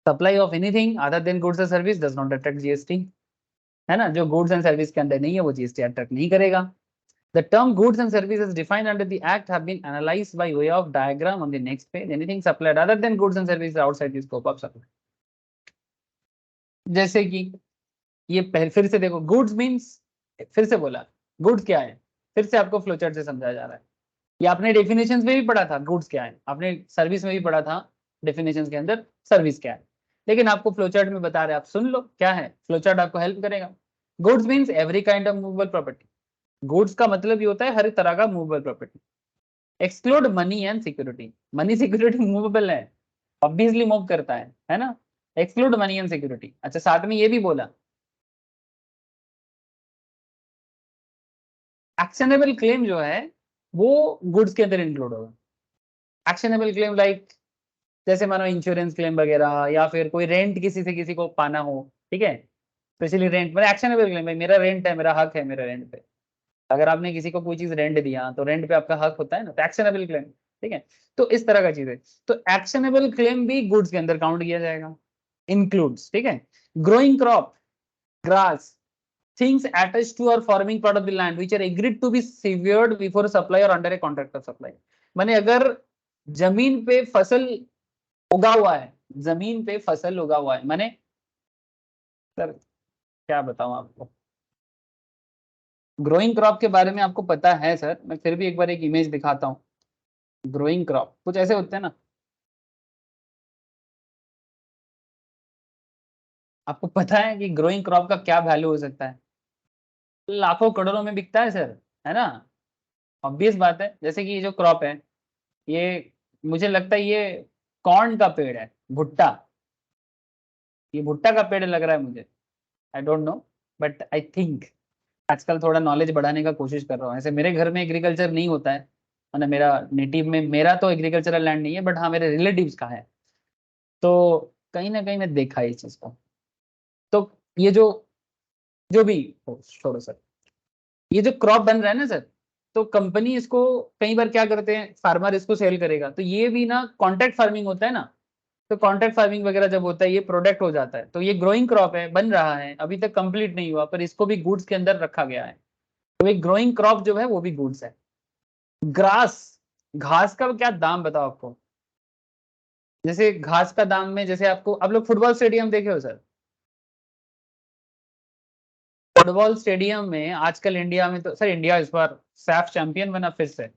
Supply of anything other than goods or service does not attract GST, है ना, जो goods and service के अंदर नहीं है वो GST attract नहीं करेगा। The term goods and services defined under the Act have been analyzed by way of diagram on the next page. Anything supplied other than goods and services outside the scope of supply. जैसे कि ये फिर से देखो, goods means, फिर से बोला goods क्या है, फिर से आपको फ्लोचार्ट से समझाया जा रहा है। ये आपने डेफिनेशंस में भी पढ़ा था गुड्स क्या है, आपने सर्विस में भी पढ़ा था डेफिनेशंस के अंदर सर्विस क्या है, लेकिन आपको फ्लोचार्ट में बता रहे हैं, आप सुन लो क्या है, फ्लोचार्ट आपको हेल्प करेगा। Goods means every kind of movable property, goods का मतलब ये होता है हर तरह का movable property, exclude money and security, money security movable है, ऑब्वियसली मूव करता है ना, एक्सक्लूड मनी एंड सिक्योरिटी। अच्छा, साथ में ये भी बोला एक्शनेबल क्लेम जो है वो गुड्स के अंदर इंक्लूड होगा। एक्शनेबल क्लेम लाइक जैसे मानो इंश्योरेंस क्लेम वगैरह, या फिर कोई रेंट किसी से किसी को पाना हो, ठीक है, स्पेशली रेंट पर एक्शनेबल क्लेम, भाई मेरा रेंट है, मेरा हक है मेरा रेंट पे, अगर आपने किसी को कोई चीज रेंट दिया तो रेंट पे आपका हक होता है ना, तो एक्शनेबल क्लेम, ठीक है, तो इस तरह का चीज है, तो एक्शनेबल क्लेम भी गुड्स के अंदर काउंट किया जाएगा, इंक्लूड्स, ठीक है। Growing crop, grass, things attached to or forming part of the land which are agreed to be severed before supply or under a contract of supply। माने अगर जमीन पे फसल उगा हुआ है, जमीन पे फसल उगा हुआ है, माने सर क्या बताऊं आपको, ग्रोइंग क्रॉप के बारे में आपको पता है सर, मैं फिर भी एक बार एक इमेज दिखाता हूँ। ग्रोइंग क्रॉप कुछ ऐसे होते हैं ना, आपको पता है कि ग्रोइंग क्रॉप का क्या वैल्यू हो सकता है, लाखों करोड़ों में बिकता है सर, है ना, ऑब्वियस बात है। जैसे कि ये जो क्रॉप है, ये मुझे लगता है ये कॉर्न का पेड़ है, भुट्टा, ये भुट्टा का पेड़ लग रहा है मुझे, I don't know, but I think आजकल थोड़ा नॉलेज बढ़ाने का कोशिश कर रहा हूँ। ऐसे मेरे घर में एग्रीकल्चर नहीं होता है, मतलब मेरा नेटिव में मेरा तो एग्रीकल्चरल लैंड नहीं है, बट हाँ मेरे रिलेटिव्स का है, तो कहीं ना कहीं मैं देखा है इस चीज को। तो ये जो जो भी हो, छोड़ो सर, ये जो क्रॉप बन रहा है ना सर, तो कंपनी इसको कई बार क्या करते हैं, फार्मर इसको सेल करेगा, तो ये भी ना कॉन्ट्रैक्ट फार्मिंग होता है ना, तो कॉन्ट्रैक्ट फार्मिंग वगैरह जब होता है ये प्रोडक्ट हो जाता है, तो ये ग्रोइंग क्रॉप है, बन रहा है, अभी तक कंप्लीट नहीं हुआ, पर इसको भी गुड्स के अंदर रखा गया है, तो एक ग्रोइंग क्रॉप जो है वो भी गुड्स है। ग्रास, घास का क्या दाम बताओ आपको, जैसे घास का दाम में, जैसे आपको, आप लोग फुटबॉल स्टेडियम देखे हो सर, फुटबॉल स्टेडियम में आजकल इंडिया में, तो सर इंडिया इस बार सैफ चैंपियन बना फिर से,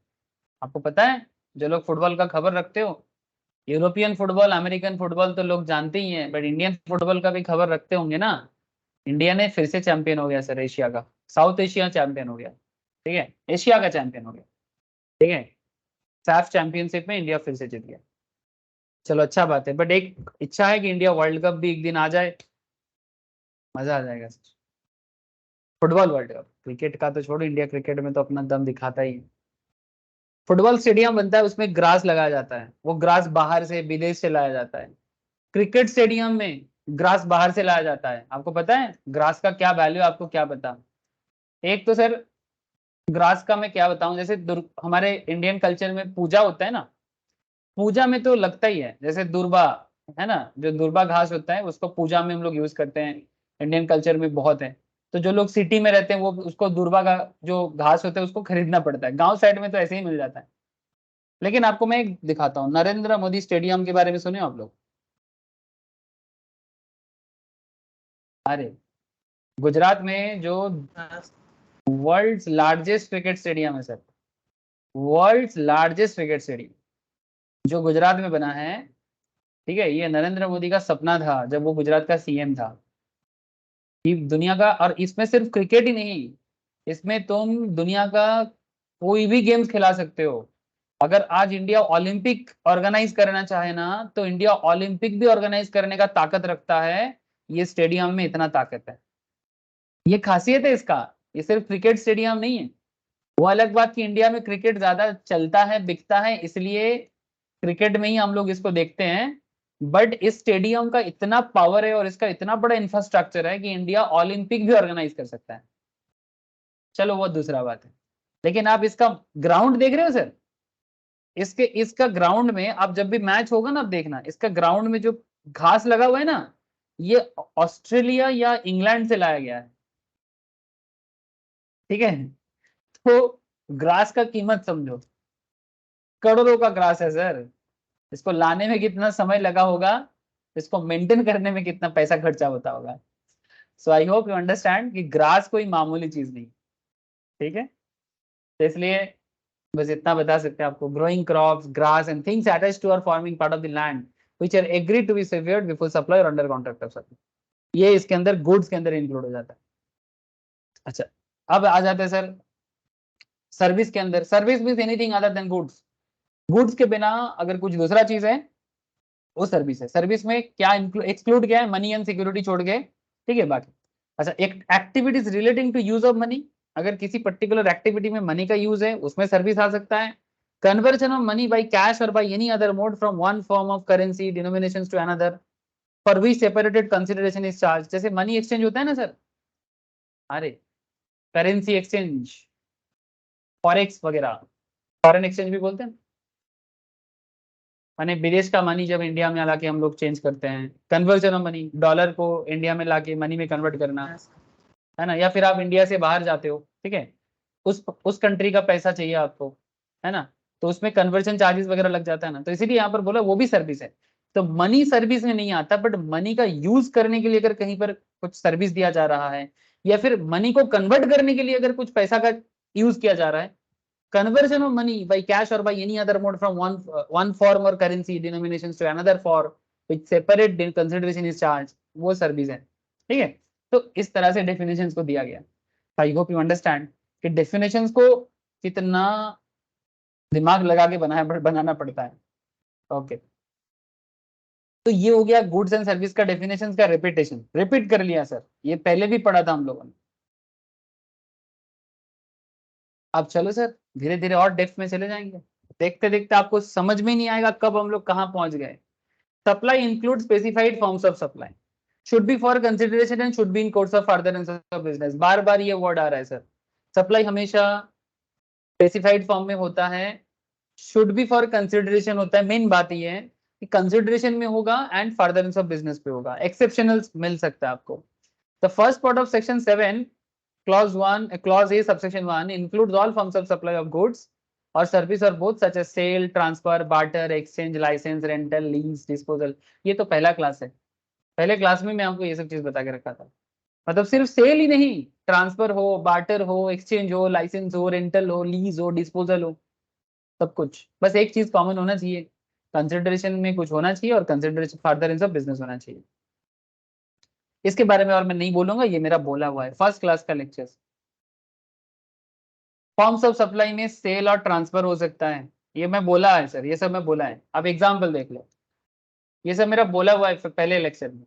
आपको पता है, जो लोग फुटबॉल का खबर रखते हो, यूरोपियन फुटबॉल अमेरिकन फुटबॉल तो लोग जानते ही हैं, बट इंडियन फुटबॉल का भी खबर रखते होंगे ना। इंडिया ने फिर से चैंपियन हो गया सर, एशिया का, साउथ एशिया चैंपियन हो गया, ठीक है, एशिया का चैंपियन हो गया, ठीक है, सैफ चैंपियनशिप में इंडिया फिर से जीत गया। चलो अच्छा बात है, बट एक इच्छा है कि इंडिया वर्ल्ड कप भी एक दिन आ जाए, मजा आ जाएगा sir, football world cup, cricket का तो छोड़ो, इंडिया क्रिकेट में तो अपना दम दिखाता ही है। फुटबॉल स्टेडियम बनता है, उसमें ग्रास लगाया जाता है, वो ग्रास बाहर से विदेश से लाया जाता है। क्रिकेट स्टेडियम में ग्रास बाहर से लाया जाता है, आपको पता है ग्रास का क्या वैल्यू, आपको क्या पता, एक तो सर ग्रास का मैं क्या बताऊं, जैसे हमारे इंडियन कल्चर में पूजा होता है ना, पूजा में तो लगता ही है, जैसे दुर्बा है ना, जो दुर्बा घास होता है उसको पूजा में हम लोग यूज करते हैं, इंडियन कल्चर में बहुत है। तो जो लोग सिटी में रहते हैं वो उसको दुर्बा का जो घास होता है उसको खरीदना पड़ता है, गांव साइड में तो ऐसे ही मिल जाता है। लेकिन आपको मैं एक दिखाता हूँ, नरेंद्र मोदी स्टेडियम के बारे में सुने हो आप लोग? अरे गुजरात में जो हाँ, वर्ल्ड्स लार्जेस्ट क्रिकेट स्टेडियम है sir, world's largest cricket stadium जो गुजरात में बना है, ठीक है, ये नरेंद्र मोदी का सपना था जब वो गुजरात का सीएम था कि दुनिया का, और इसमें सिर्फ क्रिकेट ही नहीं, इसमें तुम दुनिया का कोई भी गेम्स खिला सकते हो। अगर आज इंडिया ओलंपिक ऑर्गेनाइज करना चाहे ना, तो इंडिया ओलंपिक भी ऑर्गेनाइज करने का ताकत रखता है, ये स्टेडियम में इतना ताकत है। ये खासियत है इसका, ये सिर्फ क्रिकेट स्टेडियम नहीं है। वो अलग बात कि इंडिया में क्रिकेट ज्यादा चलता है बिकता है, इसलिए क्रिकेट में ही हम लोग इसको देखते हैं। बट इस स्टेडियम का इतना पावर है और इसका इतना बड़ा इंफ्रास्ट्रक्चर है कि इंडिया ओलंपिक भी ऑर्गेनाइज कर सकता है। चलो वो दूसरा बात है, लेकिन आप इसका ग्राउंड देख रहे हो सर, इसका ग्राउंड में आप जब भी मैच होगा ना, आप देखना इसका ग्राउंड में जो घास लगा हुआ है ना, ये ऑस्ट्रेलिया या इंग्लैंड से लाया गया है, ठीक है। तो ग्रास का कीमत समझो, करोड़ों का ग्रास है सर, इसको लाने में कितना समय लगा होगा, इसको मेंटेन करने में कितना पैसा खर्चा होता होगा। सो आई होप यू अंडरस्टैंड कि ग्रास कोई मामूली चीज नहीं, ठीक है। तो इसलिए बस इतना बता सकते हैं आपको, growing crops grass and things attached to are forming part of the land which are agreed to be severed before supply or under contract of supply, ये इसके अंदर गुड्स के अंदर इंक्लूड हो जाता है। अच्छा, अब आ जाते हैं सर सर्विस के अंदर। Service means anything other than goods, goods के बिना अगर कुछ दूसरा चीज है वो सर्विस है। सर्विस में क्या एक्सक्लूड क्या है, मनी एंड सिक्योरिटी छोड़ के, ठीक है बाकी। अच्छा, एक activities relating to use of money, अगर किसी पर्टिकुलर एक्टिविटी में मनी का यूज है उसमें सर्विस आ सकता है। Conversion of money by cash और by any other mode from one form of currency denomination to another for which separated consideration is charge. जैसे मनी एक्सचेंज होता है ना सर, अरे करेंसी एक्सचेंज, फॉरेक्स वगैरह, फॉरेन एक्सचेंज भी बोलते हैं, माने विदेश का मनी जब इंडिया में लाके हम लोग चेंज करते हैं, कन्वर्जन ऑफ मनी, डॉलर को इंडिया में लाके मनी में कन्वर्ट करना, है ना। या फिर आप इंडिया से बाहर जाते हो, ठीक है, उस कंट्री का पैसा चाहिए आपको, है ना, तो उसमें कन्वर्जन चार्जेस वगैरह लग जाता है ना, तो इसीलिए यहाँ पर बोला वो भी सर्विस है। तो मनी सर्विस में नहीं आता, बट मनी का यूज करने के लिए अगर कहीं पर कुछ सर्विस दिया जा रहा है, या फिर मनी को कन्वर्ट करने के लिए अगर कुछ पैसा का यूज किया जा रहा है, conversion of money by cash or by any other mode from one form or currency denominations to another form which separate consideration is charged, वो सर्विस है, ठीक है। तो इस तरह से डेफिनेशंस को दिया गया। आई होप यू अंडरस्टैंड कि डेफिनेशंस को कितना दिमाग लगा के बनाना पड़ता है। ओके, तो ये हो गया गुड्स एंड सर्विस का डेफिनेशंस का रिपीटेशन, रिपीट कर लिया सर, ये पहले भी पढ़ा था हम लोगों ने। अब चलो सर धीरे धीरे और डेप्थ में चले जाएंगे, देखते देखते आपको समझ में नहीं आएगा कब हम लोग कहाँ पहुंच गए। Supply include specified forms of supply, should be for consideration and should be in course of furtherance of business. बार बार ये वर्ड आ रहा है सर, सप्लाई हमेशा स्पेसिफाइड फॉर्म में होता है, शुड बी फॉर कंसिडरेशन होता है। मेन बात ये है कि कंसिडरेशन में होगा एंड फर्दरेंस ऑफ बिजनेस पे होगा, एक्सेप्शनल मिल सकता है आपको। The first part of section 7 clause 1 clause A subsection 1 includes all forms of supply of goods or service or both such as sale, transfer, barter, exchange, license, rental, lease, disposal। ये तो पहला क्लास है, पहले क्लास में मैं आपको ये सब चीज बता के रखा था। मतलब सिर्फ सेल ही नहीं, ट्रांसफर हो, बार्टर हो, एक्सचेंज हो, लाइसेंस हो, रेंटल हो, लीज हो, डिस्पोजल हो, सब कुछ। बस एक चीज कॉमन होना चाहिए, कंसिडरेशन में कुछ होना चाहिए और कंसिडरेशन फर्दरेंस ऑफ बिजनेस होना चाहिए। इसके बारे में और मैं नहीं बोलूंगा, ये मेरा बोला हुआ है फर्स्ट क्लास का लेक्चर। फॉर्म्स ऑफ सप्लाई में सेल और ट्रांसफर हो सकता है, ये मैं बोला है सर, ये सब मैं बोला है। अब एग्जांपल देख लो, ये सब मेरा बोला हुआ है पहले लेक्चर में।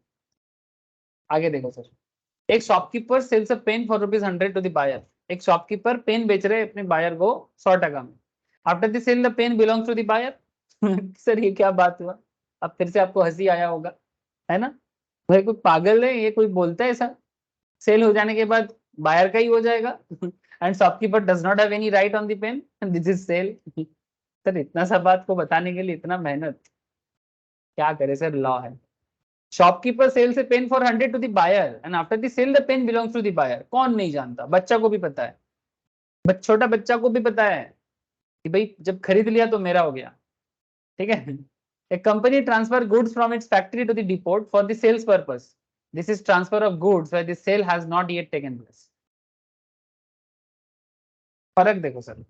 आगे देखो सर, एक shopkeeper sells a pen for ₹100 to the buyer. एक शॉपकीपर पेन बेच रहे अपने बायर को 100 में। After the sale the pen belongs to the buyer. Sir ये क्या बात हुआ, अब फिर से आपको हंसी आया होगा, है ना। भाई कोई पागल है, ये कोई बोलता है ऐसा, सेल हो जाने के बाद बायर का ही हो जाएगा। And shopkeeper does not have any right on the pen, this is sale. Sir इतना सा बात को बताने के लिए इतना मेहनत, क्या करे सर, लॉ है। Shopkeeper sells a pen for 100 to the buyer and after the sale the pen belongs to the buyer. कौन नहीं जानता, बच्चा को भी पता है, छोटा बच्चा को भी पता है कि भाई जब खरीद लिया तो मेरा हो गया, ठीक है। A company transfer goods from its factory to the depot for the sales purpose. This is transfer of goods where the sale has not yet taken place. फर्क देखो सर,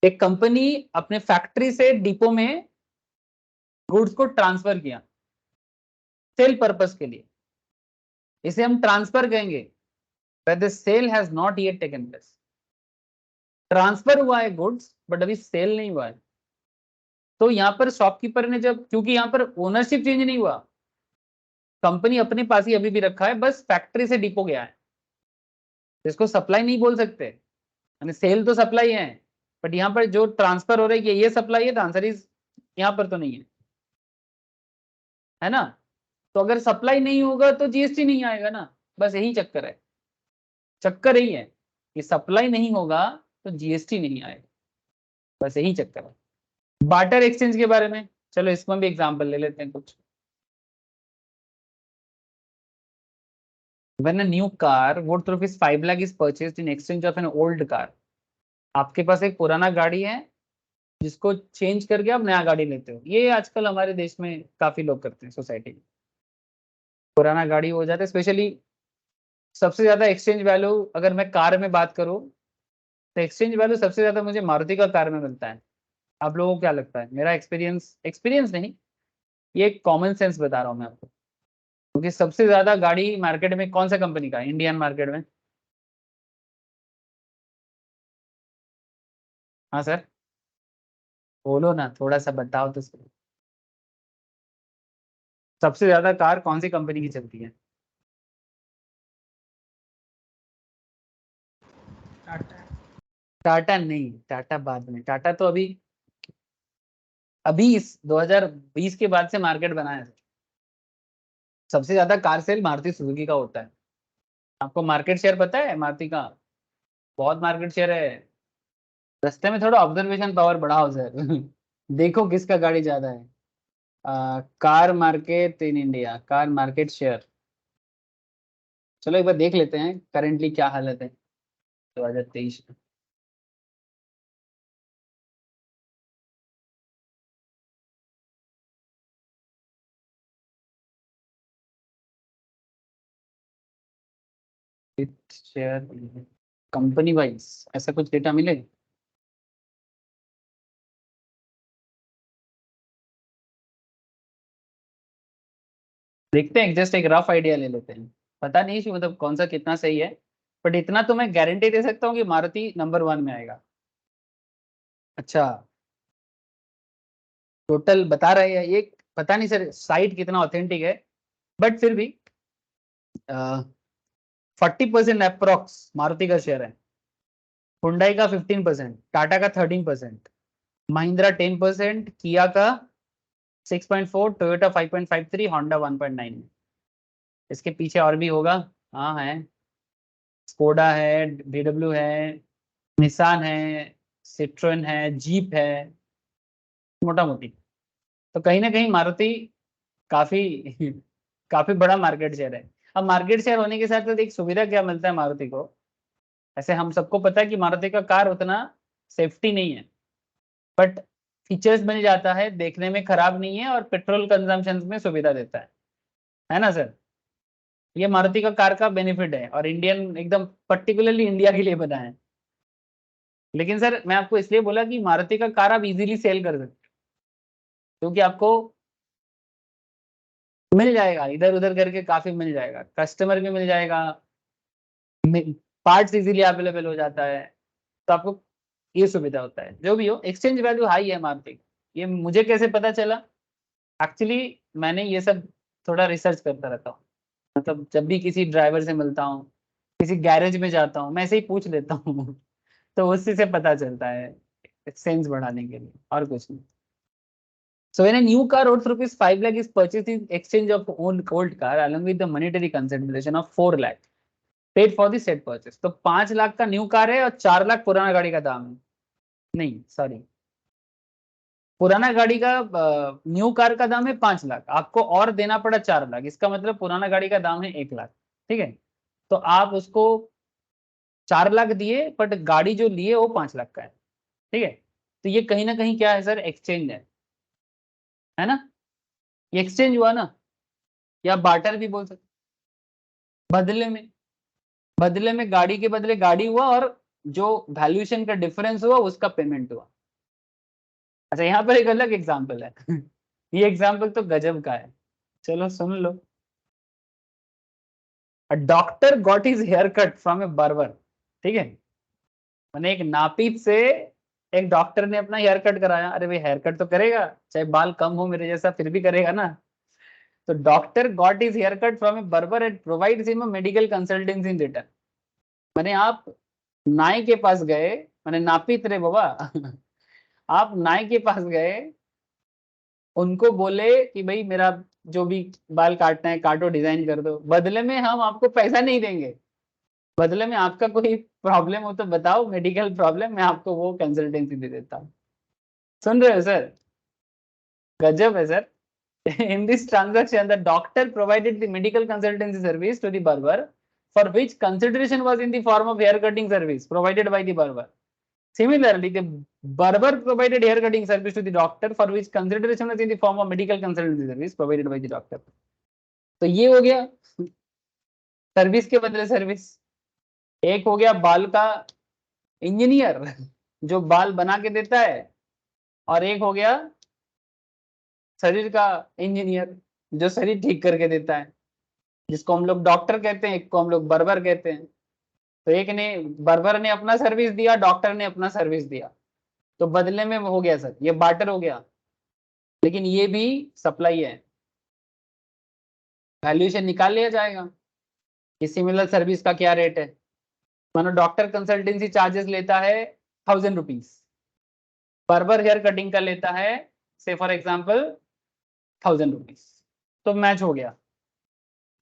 एक कंपनी अपने फैक्ट्री से डिपो में गुड्स को ट्रांसफर किया सेल पर्पस के लिए, इसे हम ट्रांसफर कहेंगे where the sale has not yet taken place. Transfer हुआ है गुड्स बट अभी सेल नहीं हुआ है, तो यहाँ पर शॉपकीपर ने जब, क्योंकि यहाँ पर ओनरशिप चेंज नहीं हुआ, कंपनी अपने पास ही अभी भी रखा है, बस फैक्ट्री से डिपो गया है, इसको सप्लाई नहीं बोल सकते, यानी सेल तो सप्लाई है, बट यहाँ पर जो ट्रांसफर हो रही है ये सप्लाई है, तो आंसर इज यहाँ पर तो नहीं है ना। तो अगर सप्लाई नहीं होगा तो जीएसटी नहीं आएगा ना, बस यही चक्कर है, चक्कर यही है कि सप्लाई नहीं होगा तो जीएसटी नहीं आएगा, बस यही चक्कर है। बार्टर एक्सचेंज के बारे में चलो इसमें भी एग्जांपल ले लेते हैं कुछ। When a new car worth rupees 5 lakh is purchased in exchange of an old car, आपके पास एक पुराना गाड़ी है जिसको चेंज करके आप नया गाड़ी लेते हो, ये आजकल हमारे देश में काफी लोग करते हैं सोसाइटी में, पुराना गाड़ी हो जाता है। स्पेशली सबसे ज्यादा एक्सचेंज वैल्यू अगर मैं कार में बात करूं तो एक्सचेंज वैल्यू सबसे ज्यादा मुझे मारुति का कार में मिलता है। आप लोगों को क्या लगता है? मेरा एक्सपीरियंस नहीं, ये कॉमन सेंस बता रहा हूँ मैं आपको, क्योंकि सबसे ज्यादा गाड़ी मार्केट में कौन सा कंपनी का है इंडियन मार्केट में? हाँ सर, बोलो ना, थोड़ा सा बताओ तो सही। सबसे ज्यादा कार कौन सी कंपनी की चलती है? टाटा। टाटा नहीं, टाटा बाद में, टाटा तो अभी इस 2020 के बाद से मार्केट बना है। सबसे ज्यादा कार सेल मारुति सुजुकी का होता है। आपको मार्केट शेयर पता है मारुति का? बहुत मार्केट शेयर है। रास्ते में थोड़ा ऑब्जर्वेशन पावर बढ़ाओ सर देखो किसका गाड़ी ज्यादा है। Car market in India, car market share, चलो एक बार देख लेते हैं करेंटली क्या हालत है 2023 में। शेयर कंपनी वाइज ऐसा कुछ डेटा मिलेगा? देखते हैं, जस्ट एक रफ आइडिया ले लेते हैं, पता नहीं कि मतलब कौन सा कितना सही है, बट इतना तो मैं गारंटी दे सकता हूँ कि मारुति नंबर 1 में आएगा। अच्छा, टोटल बता रहे हैं ये, पता नहीं सर साइट कितना ऑथेंटिक है, बट फिर भी 40% अप्रोक्स मारुति का शेयर है, हुंडई का 15%, टाटा का 13%, महिंद्रा 10%, किया का 6.4, टोयोटा 5.53, होंडा 1.9। इसके पीछे और भी होगा, हाँ है, स्कोडा है, बीडब्ल्यू है, निसान है, सिट्रोन है, जीप है, मोटा मोटी। तो कहीं ना कहीं मारुति काफी काफी बड़ा मार्केट शेयर है। अब मार्केट शेयर होने के साथ साथ एक सुविधा क्या मिलता है मारुति को, ऐसे हम सबको पता है कि मारुति का कार उतना सेफ्टी नहीं है, बट फीचर्स मिल जाता है, देखने में खराब नहीं है और पेट्रोल कंजम्पशन में सुविधा देता है ना सर? ये मारुति का कार का बेनिफिट है और इंडियन एकदम पर्टिकुलरली इंडिया के लिए बना है। लेकिन सर मैं आपको इसलिए बोला कि मारुति का कार आप इजीली सेल कर सकते, क्योंकि आपको मिल जाएगा इधर उधर करके, काफी मिल जाएगा, कस्टमर भी मिल जाएगा, पार्ट्स इजीली अवेलेबल हो जाता है, तो आपको ये सुविधा होता है। जो भी हो, एक्सचेंज वैल्यू हाई है मारुति। ये मुझे कैसे पता चला? एक्चुअली मैंने ये सब थोड़ा रिसर्च करता रहता हूँ, मतलब जब भी किसी ड्राइवर से मिलता हूँ, किसी गैरेज में जाता हूँ, मैं ऐसे ही पूछ लेता हूँ तो उसी से पता चलता है, सेंस बढ़ाने के लिए, और कुछ नहीं। So when a new car worth rupees 5 lakh is purchased in exchange of old car along with the monetary consideration of 4 lakh paid for the said purchase, तो 5 लाख का न्यू कार है और 4 लाख पुराना गाड़ी का दाम है। नहीं सॉरी, पुराना गाड़ी का न्यू कार का दाम है 5 लाख, आपको और देना पड़ा 4 लाख, इसका मतलब पुराना गाड़ी का दाम है 1 लाख, ठीक है। तो आप उसको 4 लाख दिए, बट गाड़ी जो लिए वो 5 लाख का है, ठीक है। तो ये कहीं ना कहीं क्या है सर, एक्सचेंज है ना, ये एक्सचेंज हुआ ना, या बार्टर भी बोल सकते। बदले में गाड़ी के बदले गाड़ी हुआ, और जो वैल्यूएशन का डिफरेंस हुआ उसका पेमेंट हुआ। अच्छा, यहाँ पर एक अलग एग्जाम्पल है ये एग्जाम्पल तो गजब का है, चलो सुन लो। A doctor got his hair cut from a barber, ठीक है, मैंने एक नापित से एक डॉक्टर ने अपना हेयर कट कराया। अरे भाई हेयर कट तो करेगा, चाहे बाल कम हो मेरे जैसा फिर भी करेगा ना। तो doctor got his hair cut from a barber and provides him a medical consultancy in return. मैंने आप नाई के पास गए, मैंने नापित रे बाबा आप नाई के पास गए, उनको बोले कि भाई मेरा जो भी बाल काटना है काटो, डिजाइन कर दो, बदले में हम आपको पैसा नहीं देंगे, बदले में आपका कोई प्रॉब्लम हो तो बताओ, मेडिकल प्रॉब्लम, मैं आपको वो कंसल्टेंसी दे देता हूँ। सुन रहे हो सर, गजब है sir. In this transaction, the doctor provided the medical consultancy service to the barber, for which consideration was in the form of hair cutting service provided by the barber. Similarly, the barber provided hair cutting service to the doctor, for which consideration was in the form of medical consultancy service provided by the doctor. तो ये हो गया सर्विस के बदले सर्विस। एक हो गया बाल का इंजीनियर जो बाल बना के देता है, और एक हो गया शरीर का इंजीनियर जो शरीर ठीक करके देता है, जिसको हम लोग डॉक्टर कहते हैं, एक को हम लोग बर्बर कहते हैं। तो एक ने, बर्बर ने अपना सर्विस दिया, डॉक्टर ने अपना सर्विस दिया, तो बदले में हो गया सर, ये बार्टर हो गया। लेकिन ये भी सप्लाई है, वैल्यूएशन निकाल लिया जाएगा कि सिमिलर सर्विस का क्या रेट है। मानो डॉक्टर कंसल्टेंसी चार्जेस लेता है 1000 रुपीज, बर्बर हेयर कटिंग का लेता है से फॉर एग्जाम्पल 1000 रुपीज, तो मैच हो गया,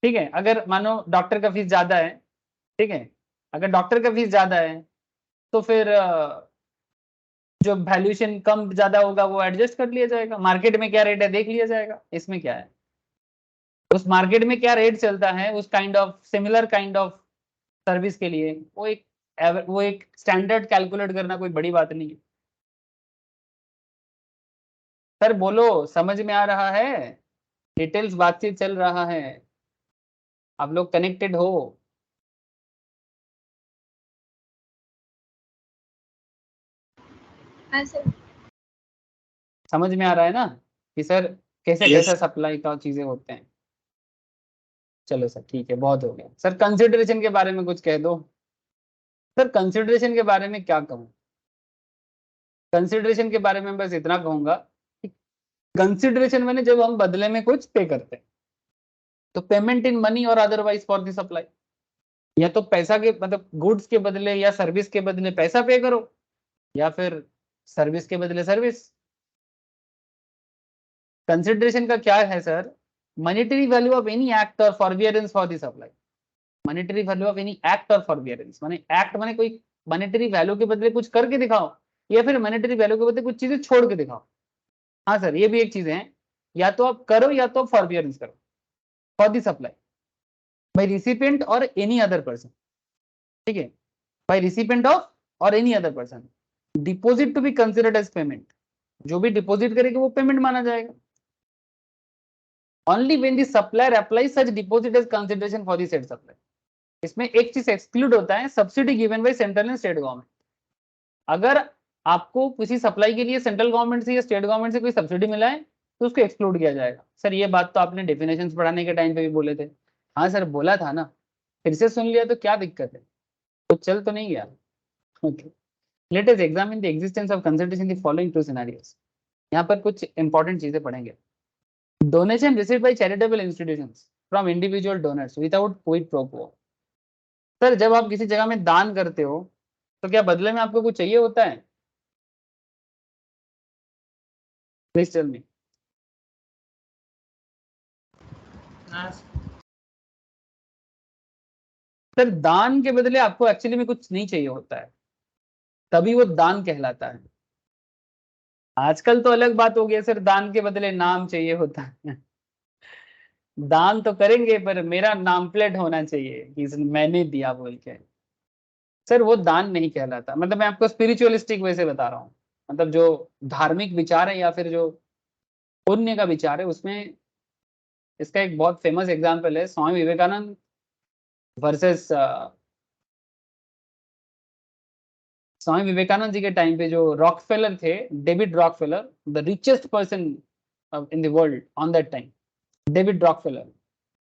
ठीक है। अगर मानो डॉक्टर का फीस ज्यादा है, ठीक है, अगर डॉक्टर का फीस ज्यादा है तो फिर जो वैल्यूएशन कम ज्यादा होगा वो एडजस्ट कर लिया जाएगा, मार्केट में क्या रेट है देख लिया जाएगा। इसमें क्या है, उस मार्केट में क्या रेट चलता है उस kind of similar kind of service के लिए, वो एक स्टैंडर्ड कैलकुलेट करना कोई बड़ी बात नहीं है। सर बोलो, समझ में आ रहा है, डिटेल्स बातचीत चल रहा है, आप लोग कनेक्टेड हो। हाँ सर। समझ में आ रहा है ना कि सर कैसे कैसे सप्लाई का चीजें होते हैं। चलो सर ठीक है, बहुत हो गया। सर कंसिडरेशन के बारे में कुछ कह दो। सर कंसिडरेशन के बारे में क्या कहूँ, कंसिडरेशन के बारे में बस इतना कहूंगा कि कंसिडरेशन मैंने जब हम बदले में कुछ पे करते हैं, तो पेमेंट इन मनी और अदरवाइज फॉर द सप्लाई, या तो पैसा के मतलब गुड्स के बदले या सर्विस के बदले पैसा पे करो, या फिर सर्विस के बदले सर्विस। कंसिडरेशन का क्या है sir, monetary value of any act or forbearance for the supply. Monetary value of any act or forbearance, माने एक्ट माने कोई मॉनेटरी वैल्यू के बदले कुछ करके दिखाओ, या फिर मॉनेटरी वैल्यू के बदले कुछ चीजें छोड़ के दिखाओ। हाँ सर, ये भी एक चीज है, या तो आप करो या तो आप फॉरबियरेंस करो for the supply by recipient or any other person, ठीक है, by recipient of or any other person. Deposit to be considered as payment, जो भी डिपॉजिट करेगा वो पेमेंट माना जाएगा। Only when the supplier applies such deposit as consideration for the said supply. इसमें एक चीज एक्सक्लूड होता है, subsidy given by central and state government. अगर आपको किसी सप्लाई के लिए सेंट्रल गवर्नमेंट से या स्टेट गवर्नमेंट से कोई सब्सिडी मिला है तो उसको एक्सक्लूड किया जाएगा। सर ये बात तो आपने डेफिनेशंस पढ़ाने के टाइम पे भी बोले थे। हाँ सर बोला था ना, फिर से सुन लिया तो क्या दिक्कत है, तो चल तो नहीं गया। Okay, let us examine the existence of consideration in the following two scenarios. यहाँ पर कुछ इंपॉर्टेंट चीजें पढ़ेंगे। Donation received by charitable institutions from individual donors without quid pro quo. Sir जब आप किसी जगह में दान करते हो तो क्या बदले में आपको कुछ चाहिए होता है? Please tell me. हाँ सर दान के बदले आपको एक्चुअली में कुछ नहीं चाहिए होता है, तभी वो दान कहलाता है। आजकल तो अलग बात हो गई सर, दान के बदले नाम चाहिए होता है। दान तो करेंगे पर मेरा नाम प्लेट होना चाहिए कि मैंने दिया बोल के। सर वो दान नहीं कहलाता, मतलब मैं आपको स्पिरिचुअलिस्टिक वे से बता रहा हूँ, मतलब जो धार्मिक विचार है या फिर जो पुण्य का विचार है उसमें, इसका एक बहुत फेमस एग्जाम्पल है स्वामी विवेकानंद वर्सेस स्वामी विवेकानंद जी के टाइम पे जो रॉकफेलर थे, David Rockefeller, the richest person in the world on that time, David Rockefeller.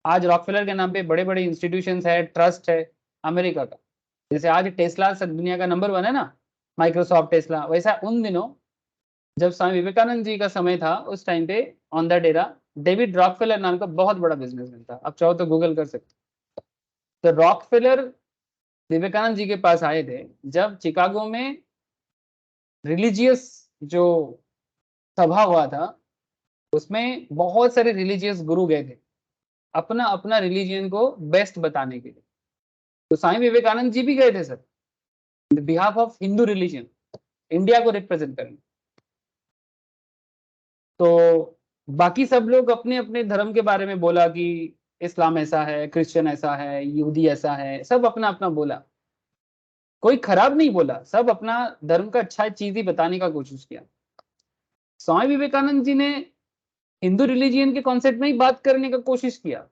आज रॉकफेलर के नाम पे बड़े बड़े इंस्टीट्यूशंस है, ट्रस्ट है अमेरिका का। जैसे आज टेस्ला दुनिया का नंबर 1 है ना, माइक्रोसॉफ्ट, टेस्ला, वैसा उन दिनों जब स्वामी विवेकानंद जी का समय था उस टाइम पे on that era, David Rockefeller नाम का बहुत बड़ा बिजनेसमैन था। आप चाहो तो गूगल कर सकते। तो रॉकफेलर विवेकानंद जी के पास आए थे जब चिकागो में रिलीजियस जो सभा हुआ था, उसमें बहुत सारे रिलीजियस गुरु गए थे अपना अपना रिलीजियन को बेस्ट बताने के लिए। तो स्वामी विवेकानंद जी भी गए थे sir, in behalf of Hindu religion, India को रिप्रेजेंट करने। तो बाकी सब लोग अपने अपने धर्म के बारे में बोला कि इस्लाम ऐसा है, क्रिश्चियन ऐसा है, यहूदी ऐसा है, सब अपना अपना बोला। कोई खराब नहीं बोला, सब अपना धर्म का अच्छा चीज ही बताने का कोशिश किया। स्वामी विवेकानंद जी ने हिंदू रिलीजियन के कॉन्सेप्ट में ही बात करने का कोशिश किया,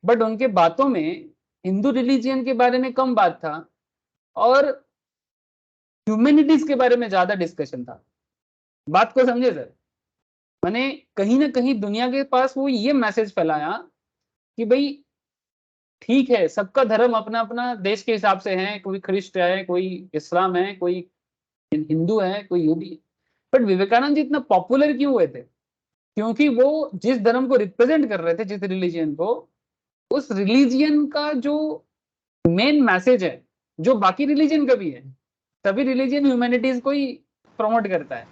बट उनके बातों में हिंदू रिलीजियन के बारे में कम बात था और ह्यूमैनिटीज के बारे में ज्यादा डिस्कशन था। बात को समझे सर, मैंने कहीं ना कहीं दुनिया के पास वो ये मैसेज फैलाया कि भाई ठीक है, सबका धर्म अपना अपना देश के हिसाब से है, कोई ख्रिस्ट है, कोई इस्लाम है, कोई हिंदू है, कोई यहूदी। बट विवेकानंद जी इतना पॉपुलर क्यों हुए थे? क्योंकि वो जिस धर्म को रिप्रेजेंट कर रहे थे, जिस रिलीजियन को, उस रिलीजियन का जो मेन मैसेज है, जो बाकी रिलीजन का भी है, सभी रिलीजन ह्यूमैनिटीज को ही प्रमोट करता है।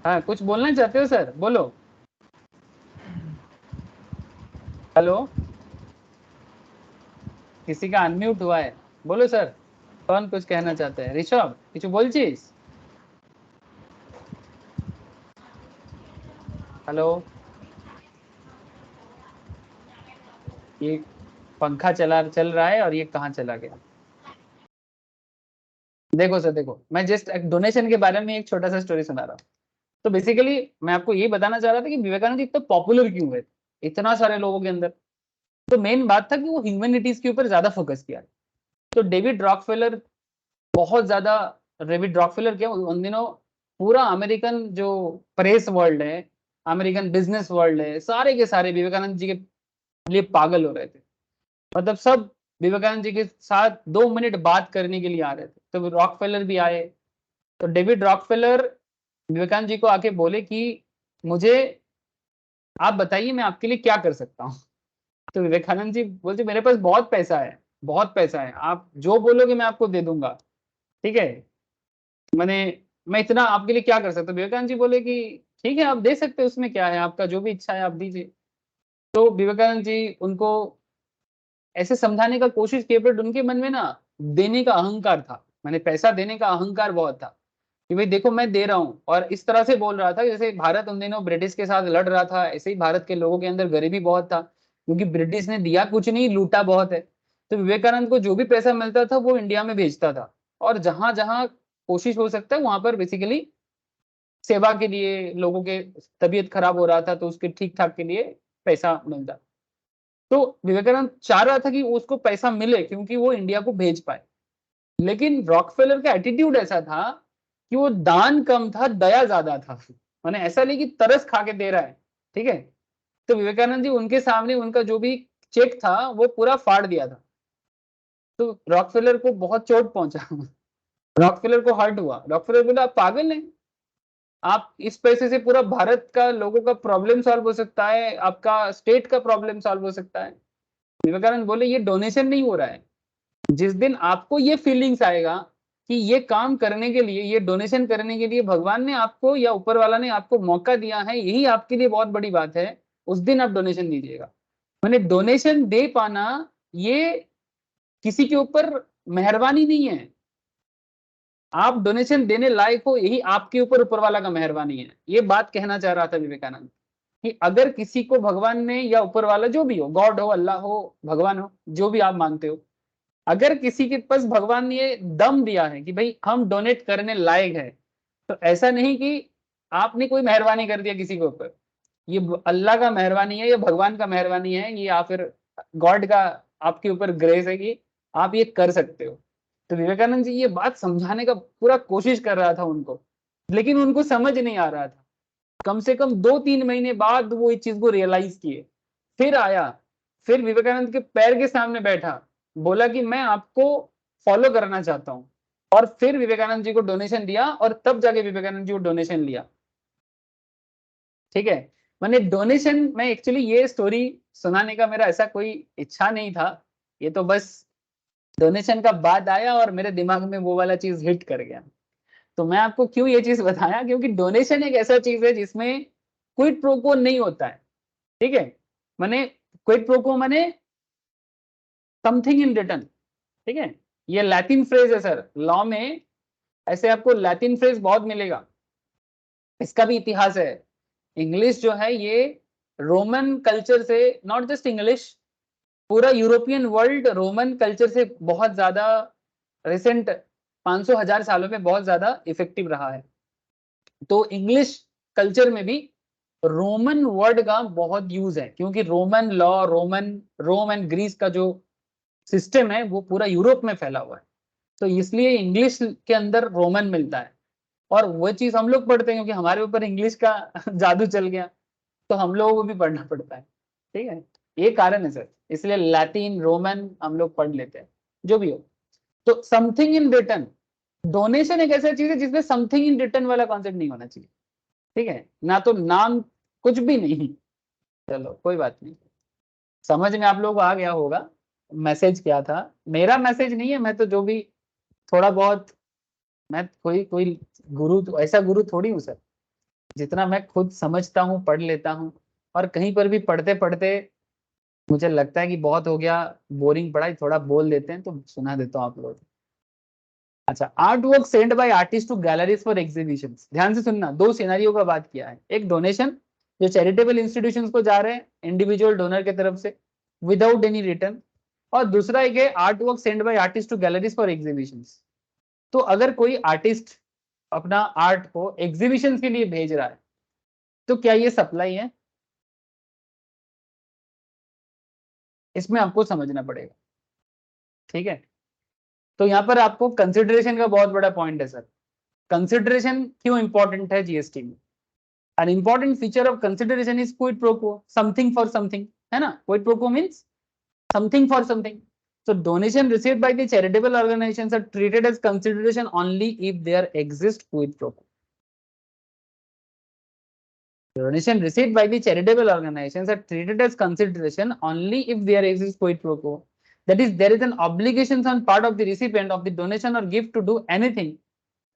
हाँ, कुछ बोलना चाहते हो सर? बोलो। हेलो, किसी का अनम्यूट हुआ है, बोलो सर। कौन कुछ कहना चाहते हैं? ऋषभ कुछ बोल चीज। हेलो, ये पंखा चल रहा है और ये कहाँ चला गया? देखो सर, देखो मैं जस्ट एक डोनेशन के बारे में एक छोटा सा स्टोरी सुना रहा हूँ। तो बेसिकली मैं आपको ये बताना चाह रहा था कि विवेकानंद जी इतना पॉपुलर क्यों हुए इतना सारे लोगों के अंदर। तो मेन बात था कि वो ह्यूमैनिटीज के ऊपर ज्यादा फोकस किया। तो डेविड रॉकफेलर बहुत ज्यादा, डेविड रॉकफेलर क्या उन दिनों पूरा अमेरिकन जो प्रेस वर्ल्ड है, अमेरिकन बिजनेस वर्ल्ड है, सारे के सारे विवेकानंद जी के लिए पागल हो रहे थे। मतलब सब विवेकानंद जी के साथ 2 मिनट बात करने के लिए आ रहे थे। तो रॉकफेलर भी आए। तो डेविड रॉकफेलर विवेकानंद जी को आके बोले कि मुझे आप बताइए मैं आपके लिए क्या कर सकता हूँ। तो विवेकानंद जी बोलते मेरे पास बहुत पैसा है, बहुत पैसा है, आप जो बोलोगे मैं आपको दे दूंगा, ठीक है, मैंने मैं इतना आपके लिए क्या कर सकता हूँ। विवेकानंद जी बोले कि ठीक है आप दे सकते हैं, उसमें क्या है, आपका जो भी इच्छा है आप दीजिए। तो विवेकानंद जी उनको ऐसे समझाने का कोशिश किए, बट उनके मन में ना देने का अहंकार था, मैंने पैसा देने का अहंकार बहुत था कि भाई देखो मैं दे रहा हूँ। और इस तरह से बोल रहा था जैसे भारत उन दिनों ब्रिटिश के साथ लड़ रहा था, ऐसे ही भारत के लोगों के अंदर गरीबी बहुत था, क्योंकि ब्रिटिश ने दिया कुछ नहीं, लूटा बहुत है। तो विवेकानंद को जो भी पैसा मिलता था वो इंडिया में भेजता था, और जहां जहां कोशिश हो सकता है वहां पर बेसिकली सेवा के लिए, लोगों के तबीयत खराब हो रहा था तो उसके ठीक ठाक के लिए पैसा मिलता। तो विवेकानंद चाह रहा था कि उसको पैसा मिले क्योंकि वो इंडिया को भेज पाए। लेकिन रॉकफेलर का एटीट्यूड ऐसा था कि वो दान कम था, दया ज्यादा था। मैंने ऐसा नहीं कि तरस खा के दे रहा है, ठीक है। तो विवेकानंद जी उनके सामने उनका जो भी चेक था वो पूरा फाड़ दिया था। तो रॉकफेलर को बहुत चोट पहुंचा। रॉकफेलर को हर्ट हुआ। रॉकफेलर बोला आप पागल हैं, आप इस पैसे से पूरा भारत का लोगों का प्रॉब्लम सॉल्व हो सकता है, आपका स्टेट का प्रॉब्लम सॉल्व हो सकता है। विवेकानंद बोले ये डोनेशन नहीं हो रहा है। जिस दिन आपको ये फीलिंग्स आएगा कि ये काम करने के लिए, ये डोनेशन करने के लिए भगवान ने आपको या ऊपर वाला ने आपको मौका दिया है, यही आपके लिए बहुत बड़ी बात है, उस दिन आप डोनेशन दीजिएगा। मैंने डोनेशन दे पाना ये किसी के ऊपर मेहरबानी नहीं है, आप डोनेशन देने लायक हो, यही आपके ऊपर ऊपर वाला का मेहरबानी है। ये बात कहना चाह रहा था विवेकानंद कि अगर किसी को भगवान ने या ऊपर वाला जो भी हो, गॉड हो, अल्लाह हो, भगवान हो, जो भी आप मानते हो, अगर किसी के पास भगवान ने ये दम दिया है कि भाई हम डोनेट करने लायक है, तो ऐसा नहीं कि आपने कोई मेहरबानी कर दिया किसी के ऊपर। ये अल्लाह का मेहरबानी है, ये भगवान का मेहरबानी है, ये या फिर गॉड का आपके ऊपर ग्रेस है कि आप ये कर सकते हो। तो विवेकानंद जी ये बात समझाने का पूरा कोशिश कर रहा था उनको, लेकिन उनको समझ नहीं आ रहा था। कम से कम 2-3 महीने बाद वो इस चीज को रियलाइज किए, फिर आया, फिर विवेकानंद के पैर के सामने बैठा, बोला कि मैं आपको फॉलो करना चाहता हूँ, और फिर विवेकानंद जी को डोनेशन दिया, और तब जाके विवेकानंद जी को डोनेशन लिया। ठीक है, मैंने डोनेशन में एक्चुअली ये स्टोरी सुनाने का मेरा ऐसा कोई इच्छा नहीं था, ये तो बस डोनेशन का बाद आया और मेरे दिमाग में वो वाला चीज हिट कर गया। तो मैं आपको क्यों ये चीज बताया, क्योंकि डोनेशन एक ऐसा चीज है जिसमें क्विड प्रो क्वो नहीं होता है। ठीक है, मैंने क्विड प्रो क्वो माने समथिंग इन रिटर्न। ठीक है, ये लैटिन फ्रेज है सर, लॉ में ऐसे आपको लैटिन फ्रेज बहुत मिलेगा, इसका भी इतिहास है। इंग्लिश जो है ये रोमन कल्चर से, नॉट जस्ट इंग्लिश, पूरा यूरोपियन वर्ल्ड रोमन कल्चर से बहुत ज्यादा रिसेंट 500-1000 सालों में बहुत ज्यादा इफेक्टिव रहा है। तो इंग्लिश कल्चर में भी रोमन वर्ड का बहुत यूज है, क्योंकि Roman law, Rome and Greece का जो सिस्टम है वो पूरा यूरोप में फैला हुआ है। तो इसलिए इंग्लिश के अंदर रोमन मिलता है, और वो चीज हम लोग पढ़ते हैं क्योंकि हमारे ऊपर इंग्लिश का जादू चल गया, तो हम लोगों को भी पढ़ना पड़ता है। ठीक है, ये कारण है सर, इसलिए लैटिन रोमन हम लोग पढ़ लेते हैं, जो भी हो। तो समथिंग इन रिटर्न, डोनेशन एक ऐसा चीज है जिसमें समथिंग इन रिटर्न वाला कॉन्सेप्ट नहीं होना चाहिए। ठीक है, ना तो नाम, कुछ भी नहीं। चलो कोई बात नहीं, समझ में आप लोगों को आ गया होगा मैसेज क्या था। मेरा मैसेज नहीं है, मैं तो जो भी थोड़ा बहुत, मैं कोई कोई गुरु, ऐसा गुरु थोड़ी हूँ सर, जितना मैं खुद समझता हूँ, पढ़ लेता हूँ, और कहीं पर भी पढ़ते पढ़ते मुझे लगता है कि बहुत हो गया, बोरिंग पढ़ाई, थोड़ा बोल देते हैं तो सुना देता हूँ आप लोग। अच्छा, art work send by artist to galleries for exhibition. ध्यान से सुनना, दो सिनेरियो का बात किया है। एक डोनेशन जो चैरिटेबल इंस्टीट्यूशंस को जा रहे हैं इंडिविजुअल डोनर के तरफ से विदाउट एनी रिटर्न, और दूसरा एक है art work send by artist to galleries for exhibition. तो अगर कोई आर्टिस्ट अपना आर्ट को एग्जीबिशन के लिए भेज रहा है, तो क्या ये सप्लाई है? इसमें आपको समझना पड़ेगा। ठीक है, तो यहाँ पर आपको कंसिडरेशन का बहुत बड़ा पॉइंट है सर। कंसिडरेशन क्यों इंपॉर्टेंट है जीएसटी में? An important feature of consideration is quid pro quo, something for something, है ना? Quid pro quo means something for something. So donation received by the charitable organizations are treated as consideration only if there exists quid pro quo. Donation received by the charitable organizations are treated as consideration only if there exists quid pro quo. That is, there is an obligation on part of the recipient of the donation or gift to do anything.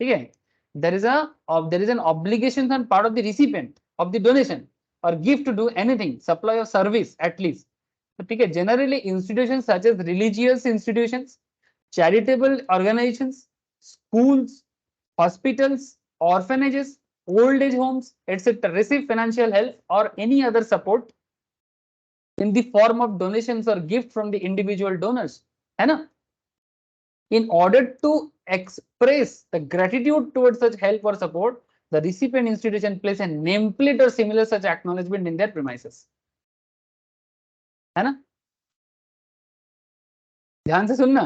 ठीक है, there is an obligation on part of the recipient of the donation or gift to do anything, supply of service at least. तो ठीक है, generally institutions such as religious institutions, charitable organizations, schools, hospitals, orphanages, old age homes, etc. receive financial help or any other support in the form of donations or gift from the individual donors, है ना? In order to express the gratitude towards such help or support, the recipient institution place a nameplate or similar such acknowledgement in their premises, है ना? ध्यान से सुनना,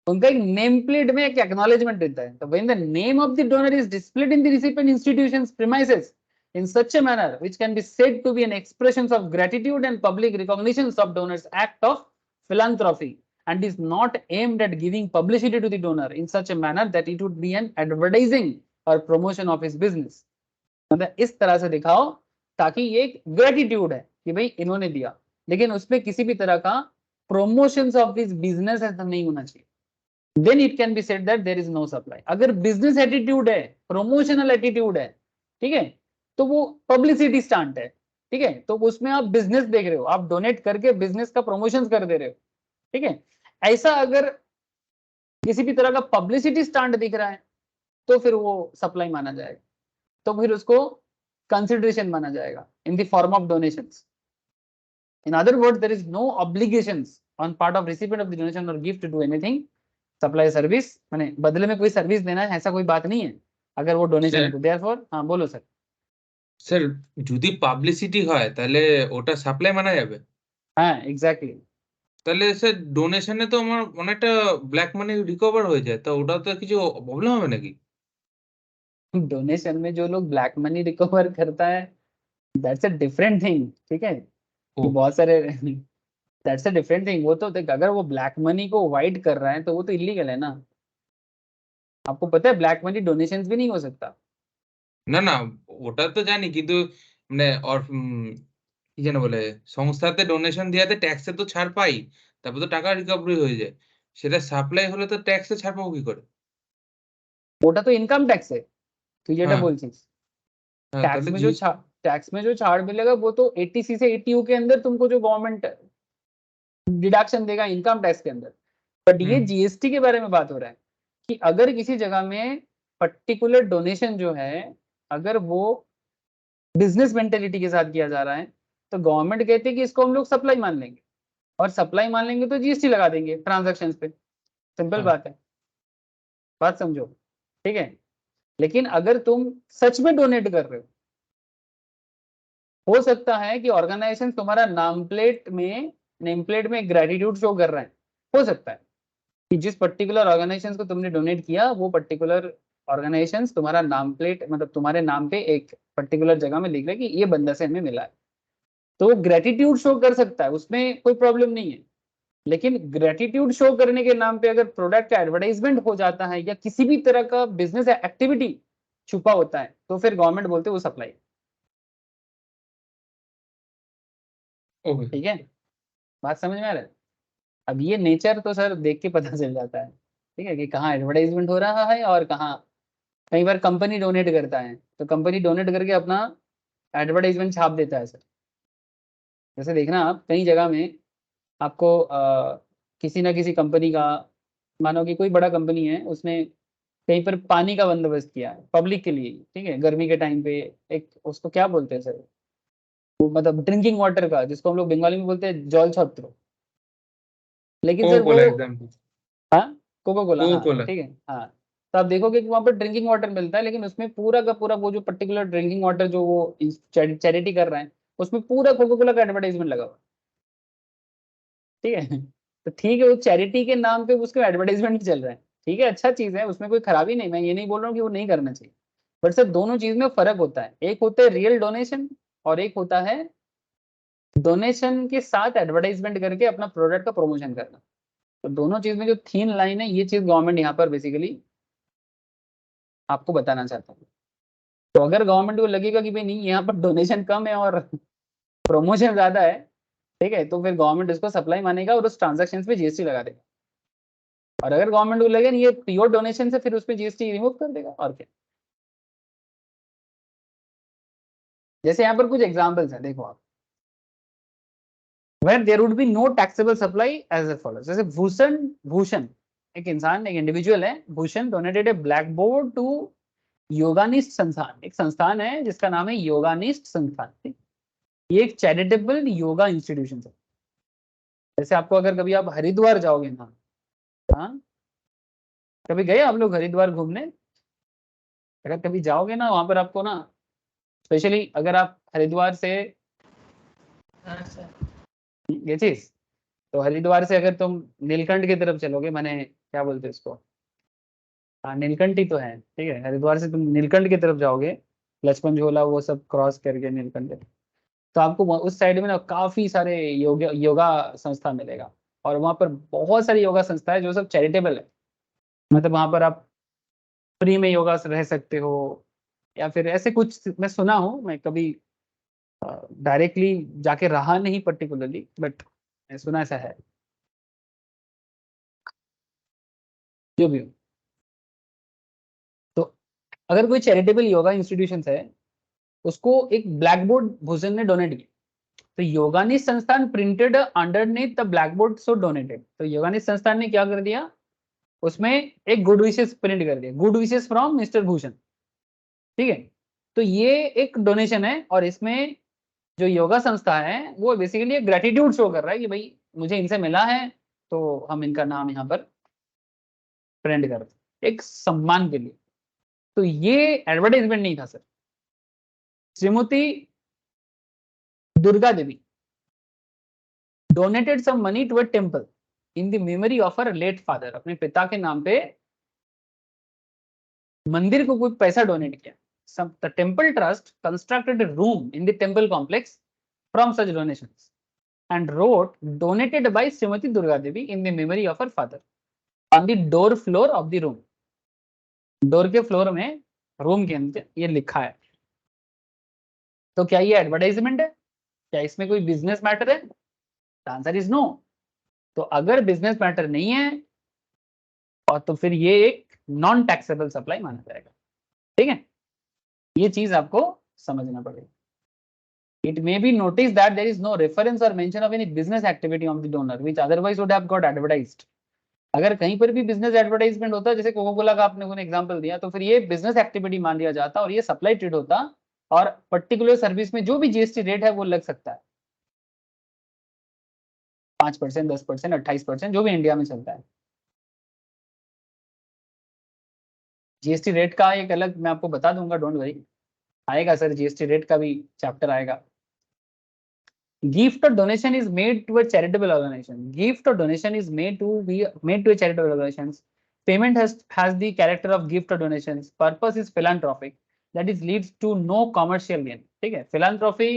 उनका एक नेम प्लेट में एक एक्नॉलेजमेंट रहता है। तो when the name of the donor is displayed in the recipient institution's premises in such a manner which can be said to be an expression of gratitude and public recognition of donors act of philanthropy and is not aimed at giving publicity to the donor in such a manner that it would be an advertising or promotion of his business. मतलब इस तरह से दिखाओ ताकि ये एक ग्रेटिट्यूड है कि भाई इन्होंने दिया, लेकिन उसमें किसी भी तरह का प्रमोशन ऑफ दिस बिजनेस ऐसा नहीं होना चाहिए। Then it can be said that there is no supply. अगर बिजनेस एटीट्यूड है, प्रोमोशनल एटीट्यूड है, ठीक है, तो वो पब्लिसिटी स्टंट है। ठीक है, तो उसमें आप बिजनेस देख रहे हो, आप डोनेट करके बिजनेस का प्रमोशन कर दे रहे हो। ठीक है, ऐसा अगर किसी भी तरह का पब्लिसिटी स्टंट दिख रहा है तो फिर वो सप्लाई माना जाएगा, तो फिर उसको कंसिडरेशन माना जाएगा in the form of donations. In other word there is no obligations on part of recipient of the donation or gift to do anything supply service, माने बदले में कोई सर्विस देना है ऐसा कोई बात नहीं है अगर वो डोनेशन है तो। देयरफॉर हाँ बोलो सर। স্যার যদি পাবলিসিটি হয় তাহলে ওটা সাপ্লাই মানা যাবে? হ্যাঁ এক্স্যাক্টলি। তাহলে স্যার ডোনেশনে তো আমার অনেকটা ব্ল্যাক মানি রিকভার হয়ে যায়, তো ওটা তো কিছু প্রবলেম হবে নাকি? डोनेशन में जो लोग ब्लैक मनी रिकवर करता है दैट्स अ डिफरेंट थिंग, ठीक है कि ओ। बहुत सारे दैट्स अ डिफरेंट थिंग। वो तो देख अगर वो ब्लैक मनी को वाइट कर रहा है तो वो तो इलीगल है ना। आपको पता है ब्लैक मनी डोनेशंस भी नहीं हो सकता। না, না, ওটা তো জানি, কিন্তু মানে কি যেন বলে, সংস্থাতে ডোনেশন দেওয়াতে ট্যাক্সে তো ছাড় পাই। তারপর তো টাকা রিকভারি হয়ে যায়। সেটা সাপ্লাই হলে তো ট্যাক্সে ছাড় পাবো কি করে? ওটা তো ইনকাম টैक्स है, তুই যেটা হ্যাঁ, বলছিস। হ্যাঁ, टैक्स তাহলে में जो टैक्स में जो छाड़ मिलेगा वो तो 80C से 80U के अंदर तुमको जो गवर्नमेंट डिडक्शन देगा इनकम टैक्स के अंदर। बट ये जीएसटी के बारे में बात हो रहा है कि अगर किसी जगह में पर्टिकुलर डोनेशन जो है अगर वो बिजनेस मेंटेलिटी के साथ किया जा रहा है तो गवर्नमेंट कहती है कि इसको हम लोग सप्लाई मान लेंगे, और सप्लाई मान लेंगे तो जीएसटी लगा देंगे ट्रांजैक्शंस पे। सिंपल हाँ। बात है, बात समझो, ठीक है। लेकिन अगर तुम सच में डोनेट कर रहे हो सकता है कि ऑर्गेनाइजेशन तुम्हारा नेम प्लेट में ग्रेटिट्यूड शो कर रहा है। हो सकता है कि जिस पर्टिकुलर ऑर्गेनाइजेशन को तुमने डोनेट किया वो पर्टिकुलर ऑर्गेनाइजेशन तुम्हारा नाम प्लेट मतलब तुम्हारे नाम पे एक पर्टिकुलर जगह में लिख रहा है कि ये बंदा से हमें मिला है, तो वो ग्रेटिट्यूड शो कर सकता है, उसमें कोई प्रॉब्लम नहीं है। लेकिन ग्रेटिट्यूड शो करने के नाम पे अगर प्रोडक्ट का एडवर्टाइजमेंट हो जाता है या किसी भी तरह का बिजनेस एक्टिविटी छुपा होता है तो फिर गवर्नमेंट बोलते हैं वो सप्लाई। ओके। ठीक है, बात समझ में आ रहा है। अब ये नेचर तो सर देख के पता चल जाता है, ठीक है, कि कहाँ एडवर्टाइजमेंट हो रहा है और कहाँ। कई बार कंपनी डोनेट करता है तो कंपनी डोनेट करके अपना एडवर्टाइजमेंट छाप देता है सर। जैसे देखना आप कई जगह में आपको किसी ना किसी कंपनी का, मानो कि कोई बड़ा कंपनी है उसने कहीं पर पानी का बंदोबस्त किया है पब्लिक के लिए, ठीक है, गर्मी के टाइम पे एक उसको क्या बोलते हैं सर, वो मतलब ड्रिंकिंग वाटर का जिसको हम लोग बंगाली में बोलते हैं जल छत्र। लेकिन सर कोको वो कोला एग्जांपल। हाँ कोको कोला कोको हाँ कोला। ठीक है हाँ। तो आप देखोगे कि वहाँ पर ड्रिंकिंग वाटर मिलता है लेकिन उसमें पूरा का पूरा वो जो पर्टिकुलर ड्रिंकिंग वाटर जो वो चैरिटी कर रहे हैं उसमें पूरा कोको कोला का एडवर्टाइजमेंट लगा हुआ, ठीक है। तो ठीक है वो चैरिटी के नाम पे उसका एडवर्टाइजमेंट चल रहा है, ठीक है, अच्छा चीज है, उसमें कोई खराबी नहीं, मैं ये नहीं बोल रहा हूँ कि वो नहीं करना चाहिए। बट सर दोनों चीज में फर्क होता है, एक होता है रियल डोनेशन और एक होता है डोनेशन के साथ एडवर्टाइजमेंट करके अपना प्रोडक्ट का प्रमोशन करना। तो दोनों चीज में जो थीन लाइन है ये चीज गवर्नमेंट यहाँ पर बेसिकली आपको बताना चाहता हूँ। तो अगर गवर्नमेंट को लगेगा कि भाई नहीं यहाँ पर डोनेशन कम है और प्रमोशन ज्यादा है, ठीक है, तो फिर गवर्नमेंट इसको सप्लाई मानेगा और उस ट्रांजेक्शन पे जीएसटी लगा देगा। और अगर गवर्नमेंट को लगे नहीं ये प्योर डोनेशन से फिर उस पर जीएसटी रिमूव कर देगा और क्या। जैसे यहाँ पर कुछ एग्जांपल्स हैं देखो आप, where there would be no taxable supply as follows। जैसे भूषण एक इंसान एक इंडिविजुअल है, Bhushan donated a blackboard to योगानिस्ट संस्थान, एक संस्थान है जिसका नाम है योगानिस्ट संस्थान, ठीक? ये एक चैरिटेबल योगा इंस्टीट्यूशन है। जैसे आपको अगर कभी आप हरिद्वार जाओगे ना, हाँ कभी गए आप लोग हरिद्वार घूमने? अगर कभी जाओगे ना वहां पर आपको ना स्पेशली अगर आप हरिद्वार से हाँ सर। ये चीज, तो हरिद्वार से अगर तुम नीलकंठ की तरफ चलोगे, माने क्या बोलते हैं इसको, हाँ नीलकंठ ही तो है, ठीक है, हरिद्वार से तुम नीलकंठ की तरफ जाओगे, लक्ष्मण झोला वो सब क्रॉस करके नीलकंठ, तो आपको उस साइड में ना काफी सारे योगा संस्था मिलेगा। और वहाँ पर बहुत सारी योगा संस्था है जो सब चैरिटेबल है, मतलब वहाँ पर आप फ्री में योगा रह सकते हो या फिर ऐसे कुछ मैं सुना हूँ, मैं कभी डायरेक्टली जाके रहा नहीं पर्टिकुलरली, बट मैं सुना ऐसा है, जो भी हो। तो अगर कोई चैरिटेबल योगा इंस्टीट्यूशन है उसको एक ब्लैक बोर्ड भूषण ने डोनेट किया, तो योगानिस्ट संस्थान printed underneath the black board so donated. तो योगानिस्ट संस्थान ने क्या कर दिया, उसमें एक गुड विशेस प्रिंट कर दिया, good wishes from mister Bhushan, ठीक है। तो ये एक डोनेशन है और इसमें जो योगा संस्था है वो बेसिकली ग्रेटिट्यूड शो कर रहा है कि भाई मुझे इनसे मिला है तो हम इनका नाम यहाँ पर प्रिंट कर रहे हैं, एक सम्मान के लिए। तो ये एडवर्टाइजमेंट नहीं था sir. Shrimati Durga Devi donated some money to a temple in the memory of her late father, अपने पिता के नाम पे मंदिर को कोई पैसा डोनेट किया। Some the temple trust constructed a room in the temple complex from such donations and wrote donated by Srimati Durga Devi in the memory of her father on the door floor of the room. Door के फ्लोर में रूम के अंदर ये लिखा है। तो क्या ये एडवर्टाइजमेंट है? क्या इसमें कोई बिजनेस मैटर है? Answer is no. तो अगर बिजनेस मैटर नहीं है और तो फिर ये एक नॉन टैक्सेबल सप्लाई माना जाएगा, ठीक है। ये चीज आपको समझना पड़ेगा। It may be noticed that there is no reference or mention of any business activity of the donor which otherwise would have got advertised. अगर कहीं पर भी बिजनेस एडवर्टाइजमेंट होता है, जैसे कोका कोला का आपने कोई एग्जांपल दिया, तो फिर ये बिजनेस एक्टिविटी मान लिया जाता और ये सप्लाई ट्रेड होता और पर्टिकुलर सर्विस में जो भी जीएसटी रेट है वो लग सकता है 5%, 10%, 28%, जो भी इंडिया में चलता है। जीएसटी रेट का एक अलग मैं आपको बता दूंगा, डोंट वरी, आएगा सर, जीएसटी रेट का भी चैप्टर आएगा। Gift or donation is made to a charitable organization. Gift or donation is made to a charitable organization. Payment has the character of gift or donations. Purpose is philanthropic. That is leads to no commercial gain. ठीक है, philanthropy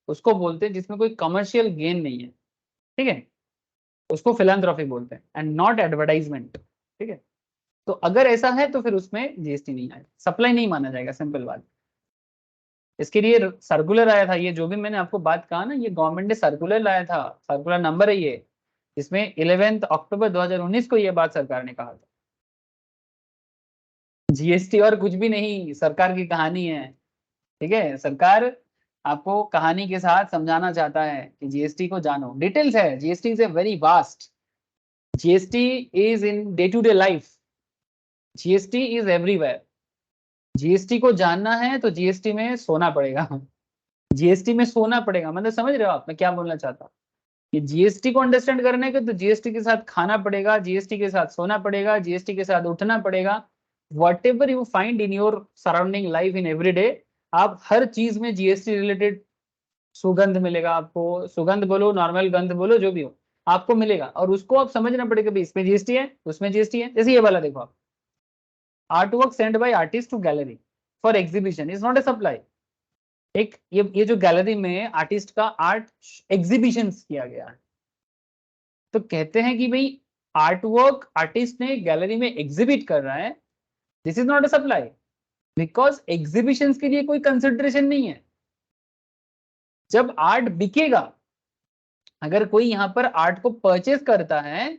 उसको बोलते हैं जिसमें कोई commercial gain नहीं है, ठीक है, उसको philanthropy बोलते हैं and not advertisement, ठीक है। तो अगर ऐसा है तो फिर उसमें जीएसटी नहीं आएगा, सप्लाई नहीं माना जाएगा, सिंपल बात। इसके लिए सर्कुलर आया था, ये जो भी मैंने आपको बात कहा ना, ये गवर्नमेंट ने सर्कुलर लाया था, सर्कुलर नंबर है ये, इसमें 11 अक्टूबर 2019 को ये बात सरकार ने कहा था। जीएसटी और कुछ भी नहीं, सरकार की कहानी है, ठीक है। सरकार आपको कहानी के साथ समझाना चाहता है कि जीएसटी को जानो, डिटेल्स है, GST is a very vast, GST is in day to day life, GST is everywhere. GST को जानना है तो जीएसटी में सोना पड़ेगा, जीएसटी में सोना पड़ेगा, मतलब समझ रहे हो आप मैं क्या बोलना चाहता हूँ कि जीएसटी को अंडरस्टैंड करने के तो जीएसटी के साथ खाना पड़ेगा, जीएसटी के साथ सोना पड़ेगा, जीएसटी के साथ उठना पड़ेगा। Whatever you find in your surrounding life in everyday, आप हर चीज में जीएसटी रिलेटेड सुगंध मिलेगा आपको, सुगंध बोलो, नॉर्मल गंध बोलो, जो भी हो आपको मिलेगा, और उसको आप समझना पड़ेगा भाई इसमें जीएसटी है, उसमें जीएसटी है। जैसे ये वाला देखो आप, artwork send by artist to gallery for exhibition is not a supply. एक ये जो गैलरी में आर्टिस्ट का आर्ट एग्जीबिशन किया गया है, तो कहते हैं कि भाई आर्ट वर्क आर्टिस्ट ने गैलरी में एग्जिबिट कर रहा है, this is not a supply, because exhibition के लिए कोई कंसिडरेशन नहीं है। जब आर्ट बिकेगा, अगर कोई यहां पर आर्ट को परचेज करता है,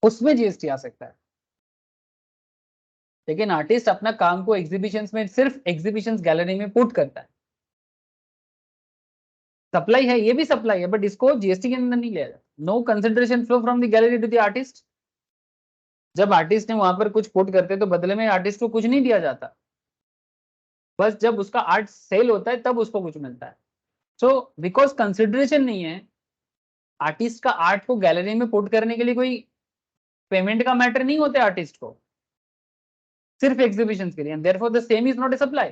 उसमें जीएसटी आ सकता है। लेकिन आर्टिस्ट अपना काम को एग्जीबिशंस में, सिर्फ एग्जीबिशंस गैलरी में पुट करता है, सप्लाई है, ये भी सप्लाई है, बट इसको जीएसटी के अंदर नहीं लिया जाता। No consideration flow from the gallery to the artist. जब आर्टिस्ट ने वहां पर कुछ पुट करते तो बदले में आर्टिस्ट को कुछ नहीं दिया जाता, बस जब उसका आर्ट सेल होता है तब उसको कुछ मिलता है। सो बिकॉज कंसिडरेशन नहीं है, आर्टिस्ट का आर्ट को गैलरी में पुट करने के लिए कोई पेमेंट का मैटर नहीं होता है आर्टिस्ट को, सिर्फ एग्जीबिशन के लिए, therefore the same is not a supply.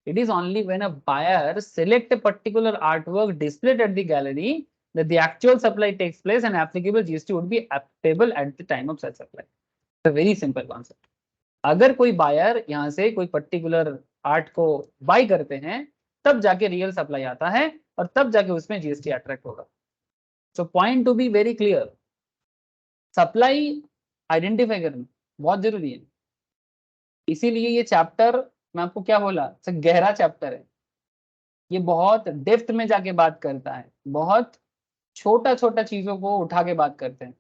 It is only when a buyer select a particular artwork displayed at the gallery that the actual supply takes place and applicable GST would be applicable at the time of such supply. It's a very simple concept. अगर कोई बायर यहाँ से कोई पर्टिकुलर आर्ट को बाय करते हैं, तब जाके रियल सप्लाई आता है और तब जाके उसमें जीएसटी अट्रैक्ट होगा। So point to be very clear, supply identify करना बहुत जरूरी है। इसीलिए ये चैप्टर मैं आपको क्या बोला, गहरा चैप्टर है, ये बहुत डेप्थ में जाके बात करता है, बहुत छोटा छोटा चीजों को उठा के बात करते हैं।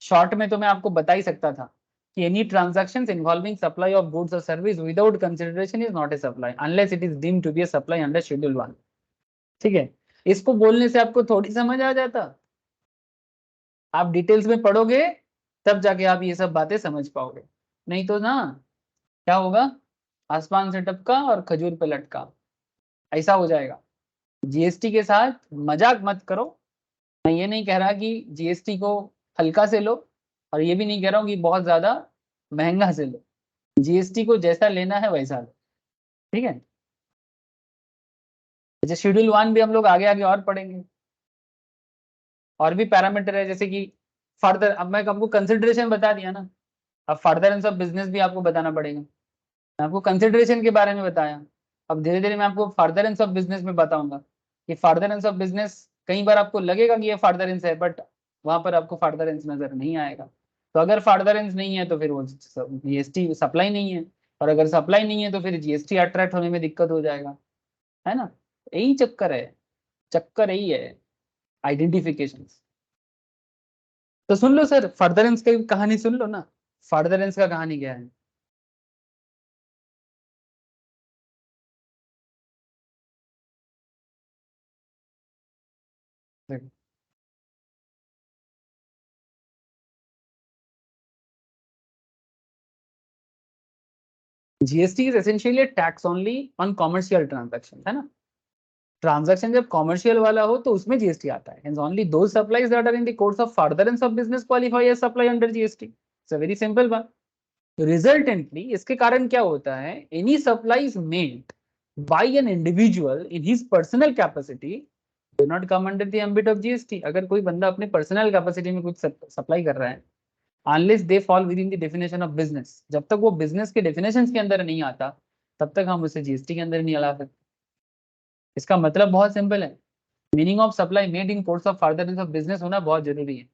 शॉर्ट में तो मैं आपको बता ही सकता था कि any transactions involving supply of goods और service without consideration is not a supply unless it is deemed to be a supply under schedule 1। ठीक है, इसको बोलने से आपको थोड़ी समझ आ जाता आप डिटेल्स में पढ़ोगे तब जाके आप ये सब बातें समझ पाओगे, नहीं तो ना क्या होगा, आसमान से टपका और खजूर पे लटका, ऐसा हो जाएगा। जीएसटी के साथ मजाक मत करो। मैं ये नहीं कह रहा कि जीएसटी को हल्का से लो, और ये भी नहीं कह रहा हूँ कि बहुत ज्यादा महंगा से लो। जीएसटी को जैसा लेना है वैसा लो, ठीक है। अच्छा, शेड्यूल 1 भी हम लोग आगे आगे और पढ़ेंगे, और भी पैरामीटर है, जैसे कि फर्दर, अब मैं आपको कंसिडरेशन बता दिया ना, अब फर्दरेंस ऑफ बिजनेस भी आपको बताना पड़ेगा। मैं आपको कंसिडरेशन के बारे में बताया, अब धीरे धीरे मैं आपको फर्दरेंस ऑफ बिजनेस में बताऊंगा कि फर्दरेंस ऑफ बिजनेस, कई बार आपको लगेगा कि ये फर्दरेंस है, बट वहां पर आपको फर्दरेंस नजर नहीं आएगा। तो अगर फर्दरेंस नहीं है तो फिर वो जीएसटी सप्लाई नहीं है, और अगर सप्लाई नहीं है तो फिर जीएसटी अट्रैक्ट होने में दिक्कत हो जाएगा, है ना। यही चक्कर है, चक्कर यही है, आइडेंटिफिकेशन। तो सुन लो सर, फर्दरेंस की कहानी सुन लो ना। फर्दरेंस का कहानी क्या है? देखो, GST is essentially a tax only on commercial transaction, है ना। ट्रांजैक्शन जब कॉमर्शियल वाला हो तो उसमें जीएसटी आता है। Hence only those supplies that are in the course of furtherance of business qualify as supply under GST. It's a very simple बात। Resultantly इसके कारण क्या होता है, any supplies made by an individual in his personal capacity do not come under the ambit of GST। अगर कोई बंदा अपने पर्सनल कैपेसिटी में कुछ सप्लाई कर रहा है, unless they fall with in the definition of business, जब तक वो बिजनेस के डेफिनेशंस के अंदर नहीं आता तब तक हम उसे जीएसटी के अंदर नहीं ला सकते। इसका मतलब बहुत सिंपल है, meaning of supply made in course of furtherance of business होना बहुत जरूरी है।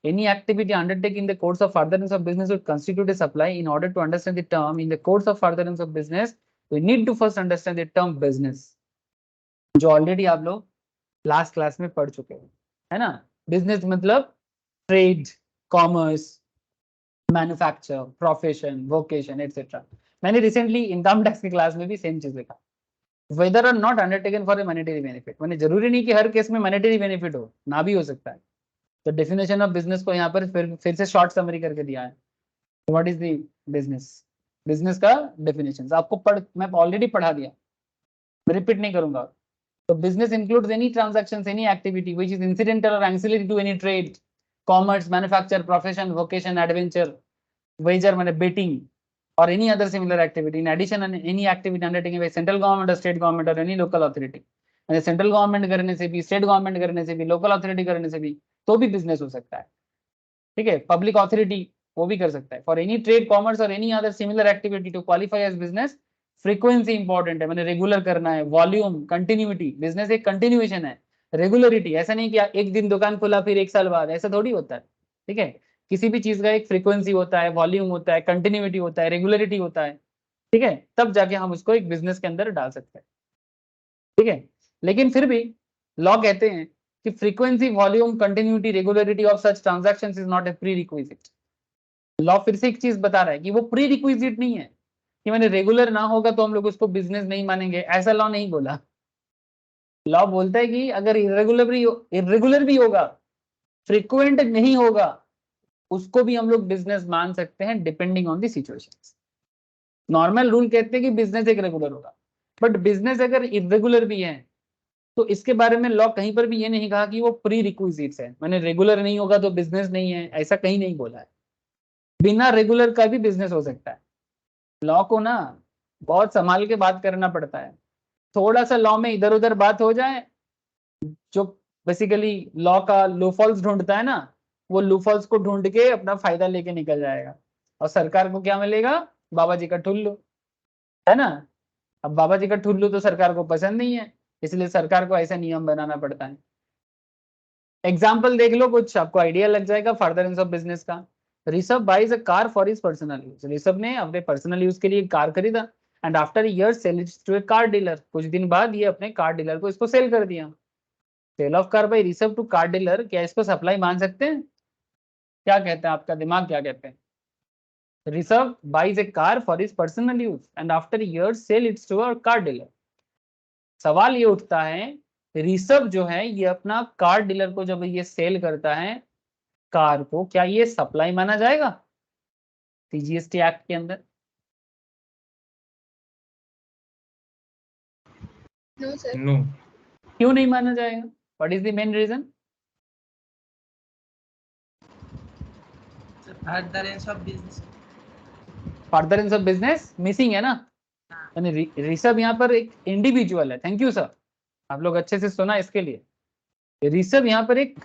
Any activity undertaken in the course of furtherance of business would constitute a supply. In order to understand the term in the course of furtherance of business, we need to first understand the term business, जो ऑलरेडी आप लोग लास्ट क्लास में पढ़ चुके हैं, है ना। बिजनेस मतलब trade, commerce, manufacture, profession, vocation etcetera. मैंने रिसेंटली इनकम टैक्स की क्लास में भी सेम चीज लिखा, whether or not undertaken for a monetary benefit. मैंने जरूरी नहीं कि हर केस में मॉनेटरी बेनिफिट हो, ना भी हो सकता है। तो डेफिनेशन ऑफ बिजनेस को यहाँ पर फिर से शॉर्ट समरी करके दिया है। What is the business, business का डेफिनेशन आपको मैं ऑलरेडी पढ़ा दिया, रिपीट नहीं करूंगा। तो business includes any transactions, any activity which is incidental or ancillary to any trade, commerce, manufacture, profession, vocation, adventure, wager माने betting, or any other similar activity in addition and any activity undertaken by central government or state government or any local authority। यानी सेंट्रल गवर्नमेंट करने से भी, स्टेट गवर्नमेंट करने से भी, लोकल अथॉरिटी करने से भी तो भी बिजनेस हो सकता है, ठीक है। पब्लिक अथॉरिटी वो भी कर सकता है। For any trade, commerce or any other similar activity to qualify as business, frequency important है, मैंने रेगुलर करना है, वॉल्यूम, कंटिन्यूटी, बिजनेस एक कंटिन्यूएशन है, रेगुलरिटी, ऐसा नहीं कि एक दिन दुकान खुला फिर एक साल बाद, ऐसा थोड़ी होता है, ठीक है। किसी भी चीज का एक फ्रीक्वेंसी होता है, वॉल्यूम होता है, कंटिन्यूटी होता है, रेगुलरिटी होता है, ठीक है, तब जाके हम उसको एक बिजनेस के अंदर डाल सकते हैं, ठीक है। लेकिन फिर भी लॉ कहते हैं कि frequency, volume, continuity, regularity of such transactions is not A pre requisite. Law फिर से एक चीज बता रहा है कि वो प्री रिक्विजिट नहीं है कि मैंने रेगुलर ना होगा तो हम लोग उसको बिजनेस नहीं मानेंगे, ऐसा लॉ नहीं बोला। लॉ बोलता है कि अगर इरेगुलर भी होगा, फ्रीक्वेंट नहीं होगा, उसको भी हम लोग बिजनेस मान सकते हैं depending on the situations. Normal rule कहते हैं कि बिजनेस एक रेगुलर होगा, बट बिजनेस अगर इरेगुलर भी है तो इसके बारे में लॉ कहीं पर भी ये नहीं कहा कि वो प्री रिक्विजिट्स है, मैंने रेगुलर नहीं होगा तो बिजनेस नहीं है, ऐसा कहीं नहीं बोला है। बिना रेगुलर का भी बिजनेस हो सकता है। लॉ को ना बहुत संभाल के बात करना पड़ता है, थोड़ा सा लॉ में इधर उधर बात हो जाए, जो बेसिकली लॉ का लूफॉल्स ढूंढता है ना, वो लूफॉल्स को ढूंढ के अपना फायदा लेके निकल जाएगा, और सरकार को क्या मिलेगा, बाबा जी का ठुल्लू, है ना। अब बाबा जी का ठुल्लू तो सरकार को पसंद नहीं है, इसलिए सरकार को ऐसा नियम बनाना पड़ता है। एग्जाम्पल देख लो, कुछ आपको आइडिया लग जाएगा फर्दरेंस ऑफ बिजनेस का। Rishabh buys a car for his personal use, Rishabh ने अपने पर्सनल यूज के लिए कार खरीदा, and after year sell it to a car dealer, कुछ दिन बाद ये अपने कार डीलर को इसको सेल कर दिया। Sale of car by Rishabh to car dealer, क्या इसको सप्लाई मान सकते हैं? क्या कहते हैं, आपका दिमाग क्या कहते हैं? Rishabh buys a car for his personal use and after year sell its to a car dealer. सवाल ये उठता है, ऋषभ जो है ये अपना कार डीलर को जब ये सेल करता है कार को, क्या ये सप्लाई माना जाएगा सीजीएसटी एक्ट के अंदर? No sir. नो। क्यों नहीं माना जाएगा? What is the main reason? Furtherance of business. Furtherance of business missing है ना, यानी ऋषभ यहाँ पर एक इंडिविजुअल है। थैंक यू सर, आप लोग अच्छे से सुना इसके लिए। ऋषभ यहाँ पर एक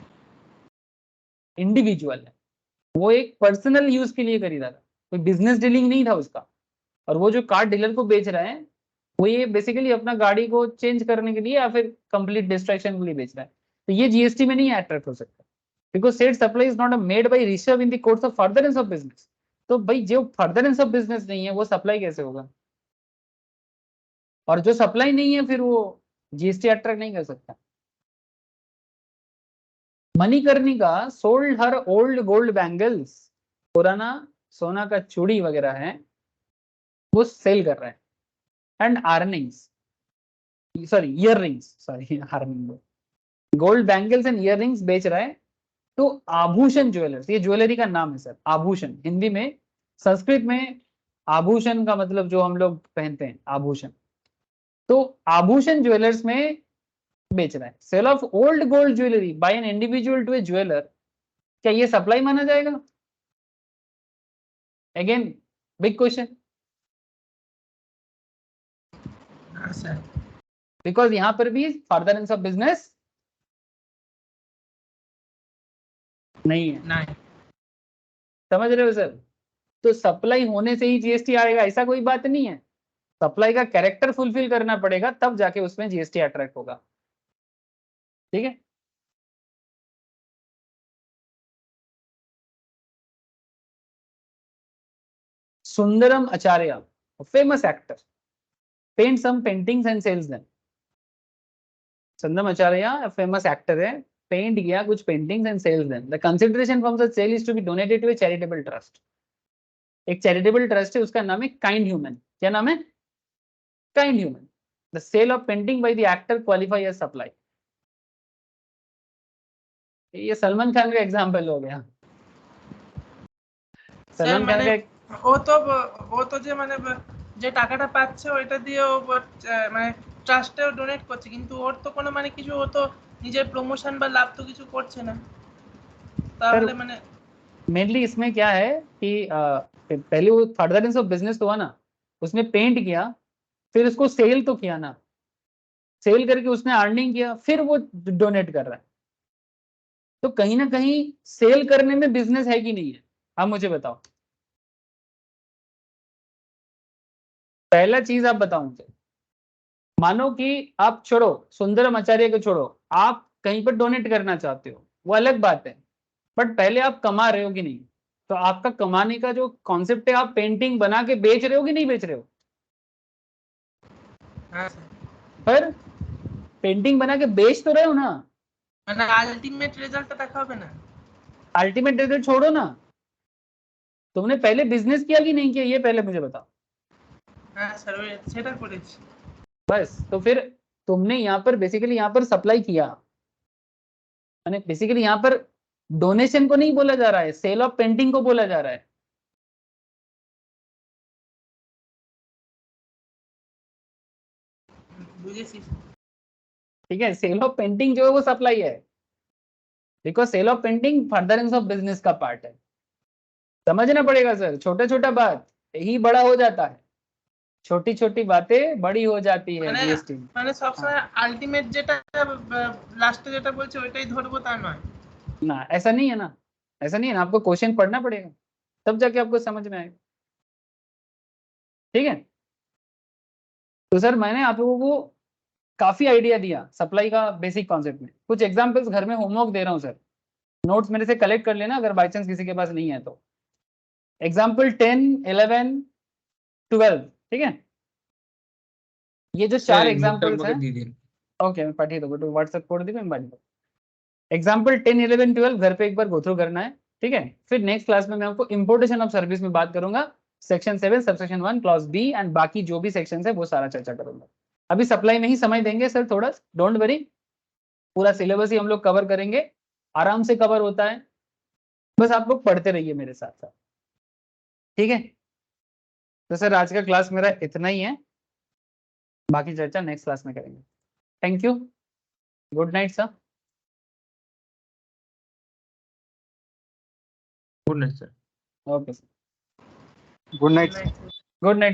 इंडिविजुअल है, वो एक पर्सनल यूज के लिए खरीदा था, कोई बिजनेस डीलिंग नहीं था उसका। और वो जो कार डीलर को बेच रहा है वो ये बेसिकली अपना गाड़ी को चेंज करने के लिए या फिर कंप्लीट डिस्ट्रैक्शन के लिए बेच रहा है, तो ये जीएसटी में नहीं अट्रैक्ट हो सकता, because said supply is not made by Rishabh in the course of furtherance of business. तो भाई जो फर्दरेंस ऑफ बिजनेस नहीं है वो सप्लाई कैसे होगा? और जो सप्लाई नहीं है फिर वो जीएसटी अट्रैक्ट नहीं कर सकता। Manikarnika sold her old gold bangles, पुराना सोना का चूड़ी वगैरह है वो सेल कर रहा है, and earnings, sorry earrings, sorry earning, gold bangles and earrings बेच रहा है। तो आभूषण ज्वेलर्स, ये ज्वेलरी का नाम है सर, आभूषण हिंदी में, संस्कृत में आभूषण का मतलब जो हम लोग पहनते हैं आभूषण, तो आभूषण ज्वेलर्स में बेच रहा है। Sale of old gold jewellery by an individual to a jeweller, क्या ये सप्लाई माना जाएगा? अगेन बिग क्वेश्चन, हाँ सर। बिकॉज यहां पर भी फर्दरेंस ऑफ बिजनेस नहीं है। नहीं। समझ रहे हो सर? तो सप्लाई होने से ही जीएसटी आएगा ऐसा कोई बात नहीं है, सप्लाई का कैरेक्टर फुलफिल करना पड़ेगा तब जाके उसमें जीएसटी अट्रैक्ट होगा। ठीक है, Sundaram Acharya, famous actor, paint some paintings and sells them. Sundaram Acharya famous actor है, पेंट किया कुछ paintings and sells them. The consideration from the sale is to be donated to a charitable trust. एक चैरिटेबल ट्रस्ट है, उसका नाम है काइंड ह्यूमन। क्या नाम है? Kind human. The sale of painting by the actor qualify as supply. ये सलमान खान का एग्जाम्पल हो गया। স্যার सलमान खान মানে का ও তো যে মানে যে টাকাটা পাচ্ছে ওইটা দিয়ে ও মানে ট্রাস্টেও ডোনেট করছে, কিন্তু ওর তো কোনো মানে কিছু, ও তো নিজের প্রমোশন বা লাভ তো কিছু করছে না, তাহলে মানে मेनली इसमें क्या है कि पहले वो फर्दरेंस ऑफ बिजनेस हुआ ना, उसने पेंट किया, फिर उसको सेल तो किया ना, सेल करके उसने अर्निंग किया, फिर वो डोनेट कर रहा है। तो कहीं ना कहीं सेल करने में बिजनेस है कि नहीं है? आप मुझे बताओ, पहला चीज आप बताओ मुझे। मानो कि आप छोड़ो सुंदरम आचार्य को, छोड़ो, आप कहीं पर डोनेट करना चाहते हो वो अलग बात है, बट पहले आप कमा रहे हो कि नहीं? तो आपका कमाने का जो कॉन्सेप्ट है, आप पेंटिंग बना के बेच रहे हो कि नहीं बेच रहे हो? হ্যাঁ স্যার, पर पेंटिंग बना के बेच तो रहे हो ना, মানে আলটিমেট রেজাল্টটা দেখা হবে না। अल्टीमेट रिजल्ट छोड़ो ना, तुमने पहले बिजनेस किया कि नहीं किया ये पहले मुझे बताओ। হ্যাঁ স্যার, ওই সেটা করেছি। बस तो फिर तुमने यहाँ पर बेसिकली यहाँ पर सप्लाई किया, यानी बेसिकली यहाँ पर डोनेशन को नहीं बोला जा रहा है, सेल ऑफ पेंटिंग को बोला जा रहा है। বুঝেছি। ठीक है, सेल ऑफ पेंटिंग जो है वो सप्लाई है, because sale of painting furtherance of business का पार्ट है। समझना पड़ेगा सर, छोटा छोटा बात ही बड़ा हो जाता है, छोटी छोटी बातें बड़ी हो जाती है মানে जीएसटी। মানে সবসময় আলটিমেট যেটা লাস্টে যেটা বলছে ওইটাই ধরবো তা নয়। ना ऐसा नहीं है ना, ऐसा नहीं है ना, आपको क्वेश्चन पढ़ना पड़ेगा तब जाके आपको समझ में आएगा। ठीक है, तो सर मैंने आप लोगों को काफी आइडिया दिया सप्लाई का बेसिक कॉन्सेप्ट में। कुछ एग्जांपल्स घर में होमवर्क दे रहा हूँ सर, नोट्स मेरे से कलेक्ट कर लेना अगर बाई चांस किसी के पास नहीं है तो। एग्जाम्पल 10, 11, 12, ठीक है, ये जो चार एग्जाम्पल्स हैं, দিয়ে দিন। ओके मैं पाठिए दो व्हाट्सएप कोड दी मैं बात। एग्जाम्पल 10, 11, 12 घर पे एक बार गो थ्रू करना है, ठीक है। फिर नेक्स्ट क्लास में मैं आपको इंपोर्टेशन ऑफ सर्विस में बात करूंगा, section 7 subsection 1 clause B and बाकी जो भी सेक्शन है वो सारा चर्चा करूंगा। अभी सप्लाई में ही समय देंगे सर थोड़ा, डोंट वरी, पूरा सिलेबस ही हम लोग कवर करेंगे, आराम से कवर होता है। बस आप लोग पढ़ते रहिए मेरे साथ साथ, ठीक है। तो सर आज का क्लास मेरा इतना ही है, बाकी चर्चा नेक्स्ट क्लास में करेंगे। Thank you, good night sir. Good night sir. Okay sir, good night. Right. Good night.